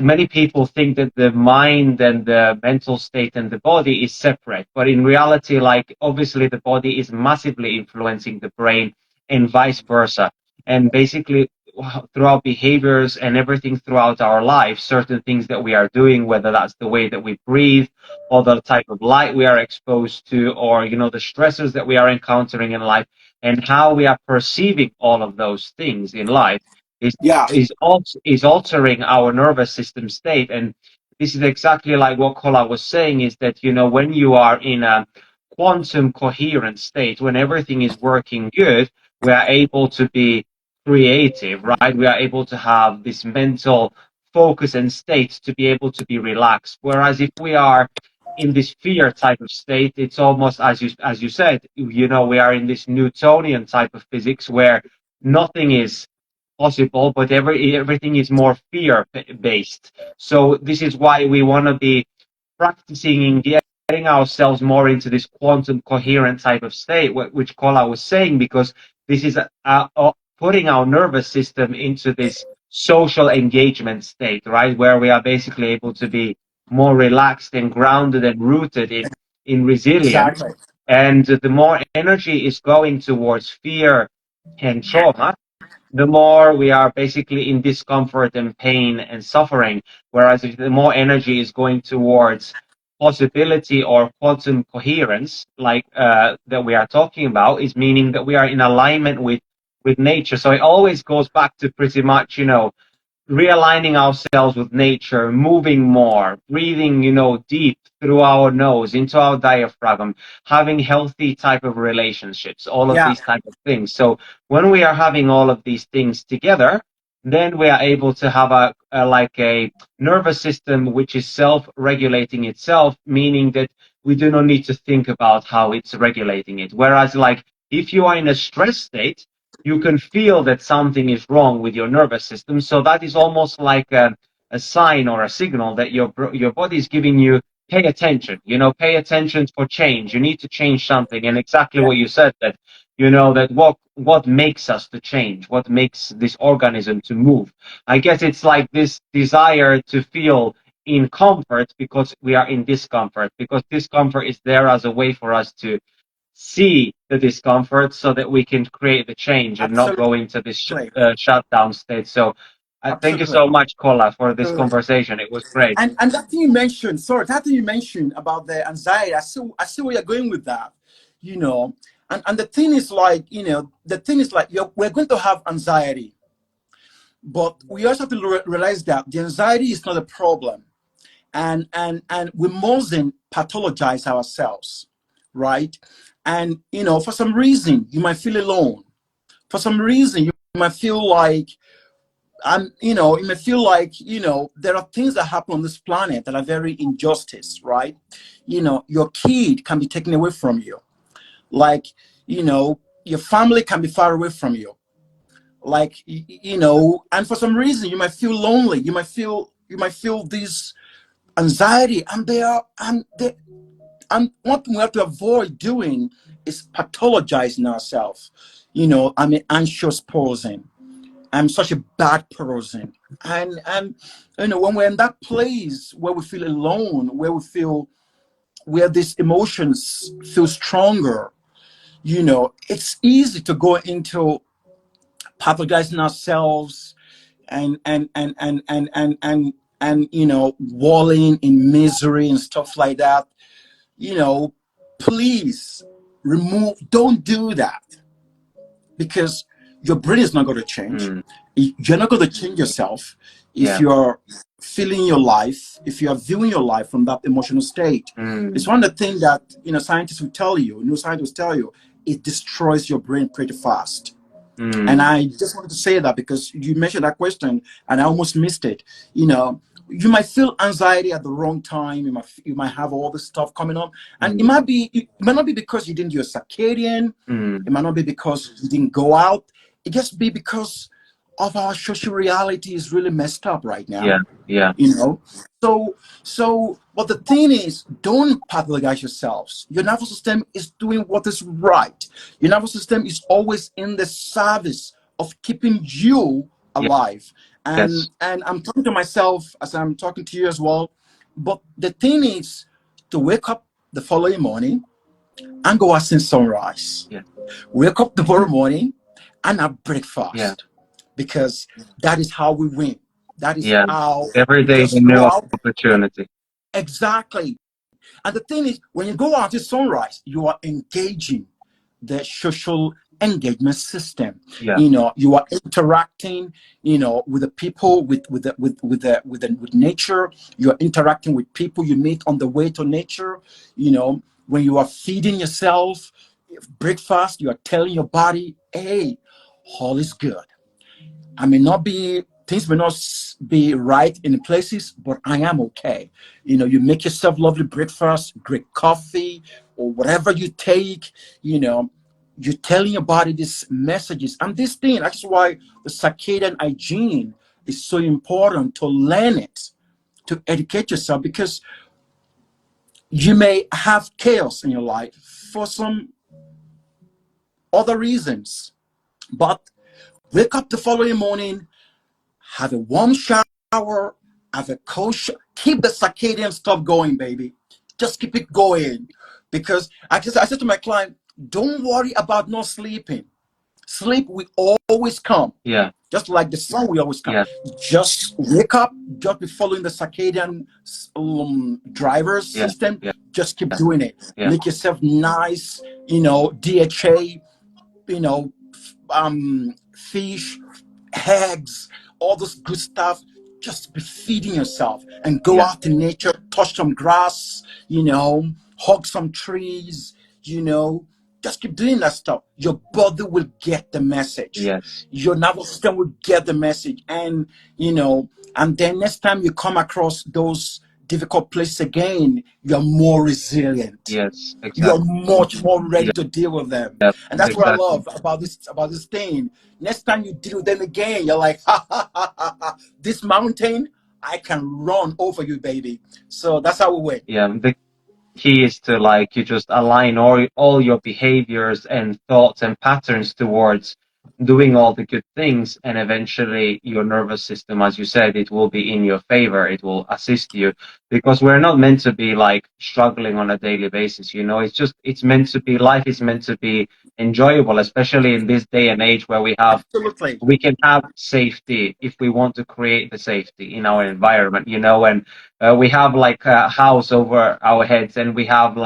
many people think that the mind and the mental state and the body is separate, but in reality, obviously the body is massively influencing the brain and vice versa. And basically throughout behaviors and everything throughout our life, certain things that we are doing, whether that's the way that we breathe or the type of light we are exposed to, or the stressors that we are encountering in life, and how we are perceiving all of those things in life is altering our nervous system state. And this is exactly like what Kola was saying, is that when you are in a quantum coherent state, when everything is working good, we are able to be creative, right? We are able to have this mental focus and state to be able to be relaxed. Whereas if we are in this fear type of state, it's almost, as you said, we are in this Newtonian type of physics where nothing is possible, but everything is more fear based. So this is why we want to be practicing in getting ourselves more into this quantum coherent type of state, which Kola was saying, because this is putting our nervous system into this social engagement state, right, where we are basically able to be more relaxed and grounded and rooted in resilience. exactly. And the more energy is going towards fear and trauma, the more we are basically in discomfort and pain and suffering. Whereas if the more energy is going towards possibility or quantum coherence, like that we are talking about, is meaning that we are in alignment with nature. So it always goes back to pretty much, realigning ourselves with nature, moving more, breathing, deep through our nose into our diaphragm, having healthy type of relationships, all of Yeah. these type of things. So when we are having all of these things together, then we are able to have a nervous system which is self-regulating itself, meaning that we do not need to think about how it's regulating it. Whereas like if you are in a stress state, you can feel that something is wrong with your nervous system. So that is almost like a sign or a signal that your body is giving you, pay attention, pay attention for change. You need to change something. And exactly what you said, that, that what makes us to change, what makes this organism to move. I guess it's like this desire to feel in comfort because we are in discomfort, because discomfort is there as a way for us to see the discomfort so that we can create the change and not go into this shutdown state. So thank you so Absolutely. much, Kola, for this Absolutely. conversation. It was great. And that thing you mentioned, sorry, that thing you mentioned about the anxiety, I see where you're going with that, and the thing is like, we're going to have anxiety, but we also have to realize that the anxiety is not a problem, and we mustn't pathologize ourselves, right? And for some reason you might feel alone. For some reason you might feel like you may feel like, there are things that happen on this planet that are very injustice, right? Your kid can be taken away from you. Like, your family can be far away from you. Like, and for some reason you might feel lonely. You might feel this anxiety, and what we have to avoid doing is pathologizing ourselves. I'm an anxious person. I'm such a bad person. And when we're in that place where we feel alone, where these emotions feel stronger, it's easy to go into pathologizing ourselves and walling in misery and stuff like that. Please don't do that, because your brain is not going to change. You're not going to change yourself if you're feeling your life, if you are viewing your life from that emotional state. It's one of the things that scientists will tell you, neuroscientists will tell you, it destroys your brain pretty fast. And I just wanted to say that because you mentioned that question and I almost missed it. You might feel anxiety at the wrong time. You might have all this stuff coming up, and it might not be because you didn't do a circadian. It might not be because you didn't go out. It just be because of our social reality is really messed up right now. Yeah. But the thing is, don't pathologize yourselves. Your nervous system is doing what is right. Your nervous system is always in the service of keeping you alive. And I'm talking to myself as I'm talking to you as well. But the thing is to wake up the following morning and go out since sunrise. Wake up the following morning and have breakfast. Because that is how we win. That is how every day just a go new out. opportunity. Exactly. And the thing is, when you go out at sunrise, you are engaging the social engagement system. You are interacting, with the people, with nature. You are interacting with people you meet on the way to nature. When you are feeding yourself breakfast, you are telling your body, hey, all is good. Things may not be right in places, but I am okay. You make yourself lovely breakfast, great coffee, or whatever you take, you're telling your body these messages. And this thing, that's why the circadian hygiene is so important, to learn it, to educate yourself, because you may have chaos in your life for some other reasons. But wake up the following morning, have a warm shower, have a cold shower. Keep the circadian stuff going, baby. Just keep it going. Because I said to my client, don't worry about not sleeping. Sleep will always come. Yeah. Just like the sun will always come. Yeah. Just wake up, just be following the circadian driver Yeah. system. Yeah. Just keep doing it. Yeah. Make yourself nice, DHA, fish, eggs, all this good stuff. Just be feeding yourself and go out in nature, touch some grass, hug some trees, just keep doing that stuff. Your body will get the message. Yes. Your nervous system will get the message. And, and then next time you come across those difficult places again, you're more resilient. Yes, exactly. You're much more ready to deal with them. Yeah, And that's what I exactly. love about this thing. Next time you deal with them again, you're like, ha, ha, ha, ha, ha. This mountain, I can run over you, baby. So that's how we win. Yeah, the key is to you just align all your behaviors and thoughts and patterns towards doing all the good things, and eventually your nervous system, as you said, it will be in your favor. It will assist you, because we're not meant to be struggling on a daily basis. It's meant to be, life is meant to be enjoyable, especially in this day and age where we can have safety if we want to create the safety in our environment, and we have a house over our heads, and we have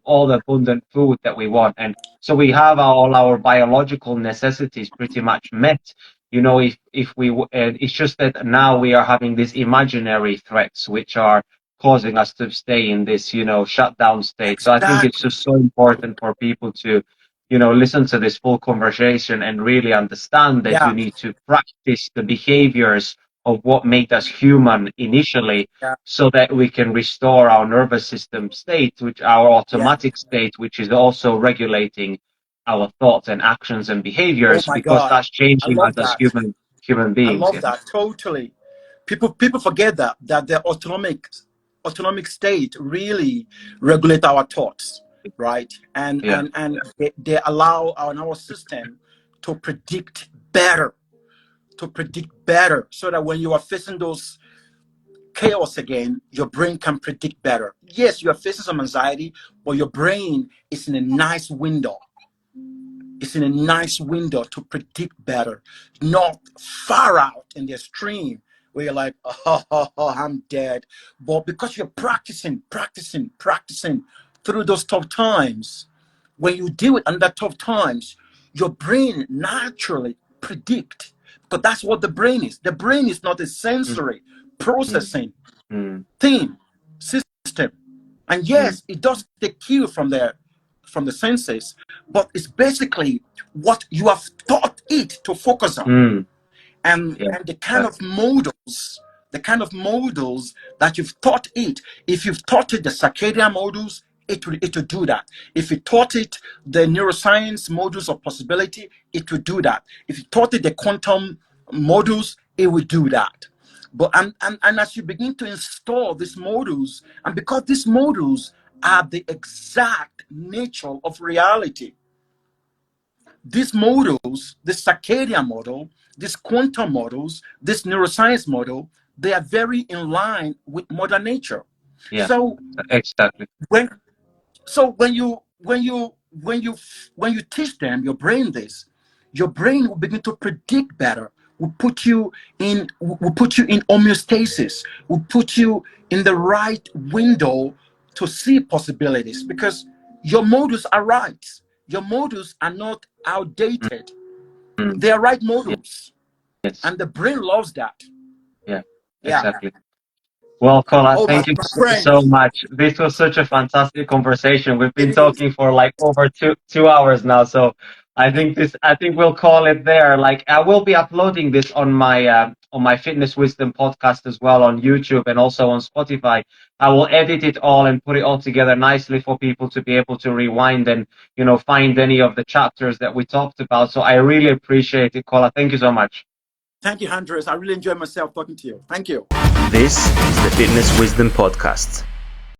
all the abundant food that we want, and so we have all our biological necessities pretty much met. If we it's just that now we are having these imaginary threats which are causing us to stay in this shutdown state. So I think it's just so important for people to listen to this full conversation and really understand that you need to practice the behaviors of what made us human initially, so that we can restore our nervous system state, which our automatic state, which is also regulating our thoughts and actions and behaviors, because that's changing us as human beings. I love that totally. People forget that the autonomic state really regulate our thoughts, right? And they allow our nervous system to predict better, so that when you are facing those chaos again, your brain can predict better. Yes, you are facing some anxiety, but your brain is in a nice window. It's in a nice window to predict better, not far out in the extreme where you're like, oh, I'm dead. But because you're practicing through those tough times, when you deal with under tough times, your brain naturally predict, because that's what the brain is. The brain is not a sensory processing thing system. And yes, it does take cue from the senses, but it's basically what you have taught it to focus on. And the kind of modals that you've taught it. If you've taught it the circadian modals, it will do that. If you taught it the neuroscience models of possibility, it will do that. If you taught it the quantum models, it will do that. But and as you begin to install these models, and because these models are the exact nature of reality, these models, this circadian model, these quantum models, this neuroscience model, they are very in line with Mother Nature. Yeah, so exactly. When you teach them, your brain this, your brain will begin to predict better. Will put you in homeostasis. Will put you in the right window to see possibilities, because your models are right. Your models are not outdated. They are right models. Yes. And the brain loves that. Yeah, exactly. Well, Kola, thank you so much. This was such a fantastic conversation. We've been talking for over two hours now, so I think we'll call it there. I will be uploading this on my Fitness Wisdom podcast as well on YouTube and also on Spotify. I will edit it all and put it all together nicely for people to be able to rewind and find any of the chapters that we talked about. So I really appreciate it, Kola. Thank you so much. Thank you, Andres. I really enjoyed myself talking to you. Thank you. This is the Fitness Wisdom Podcast.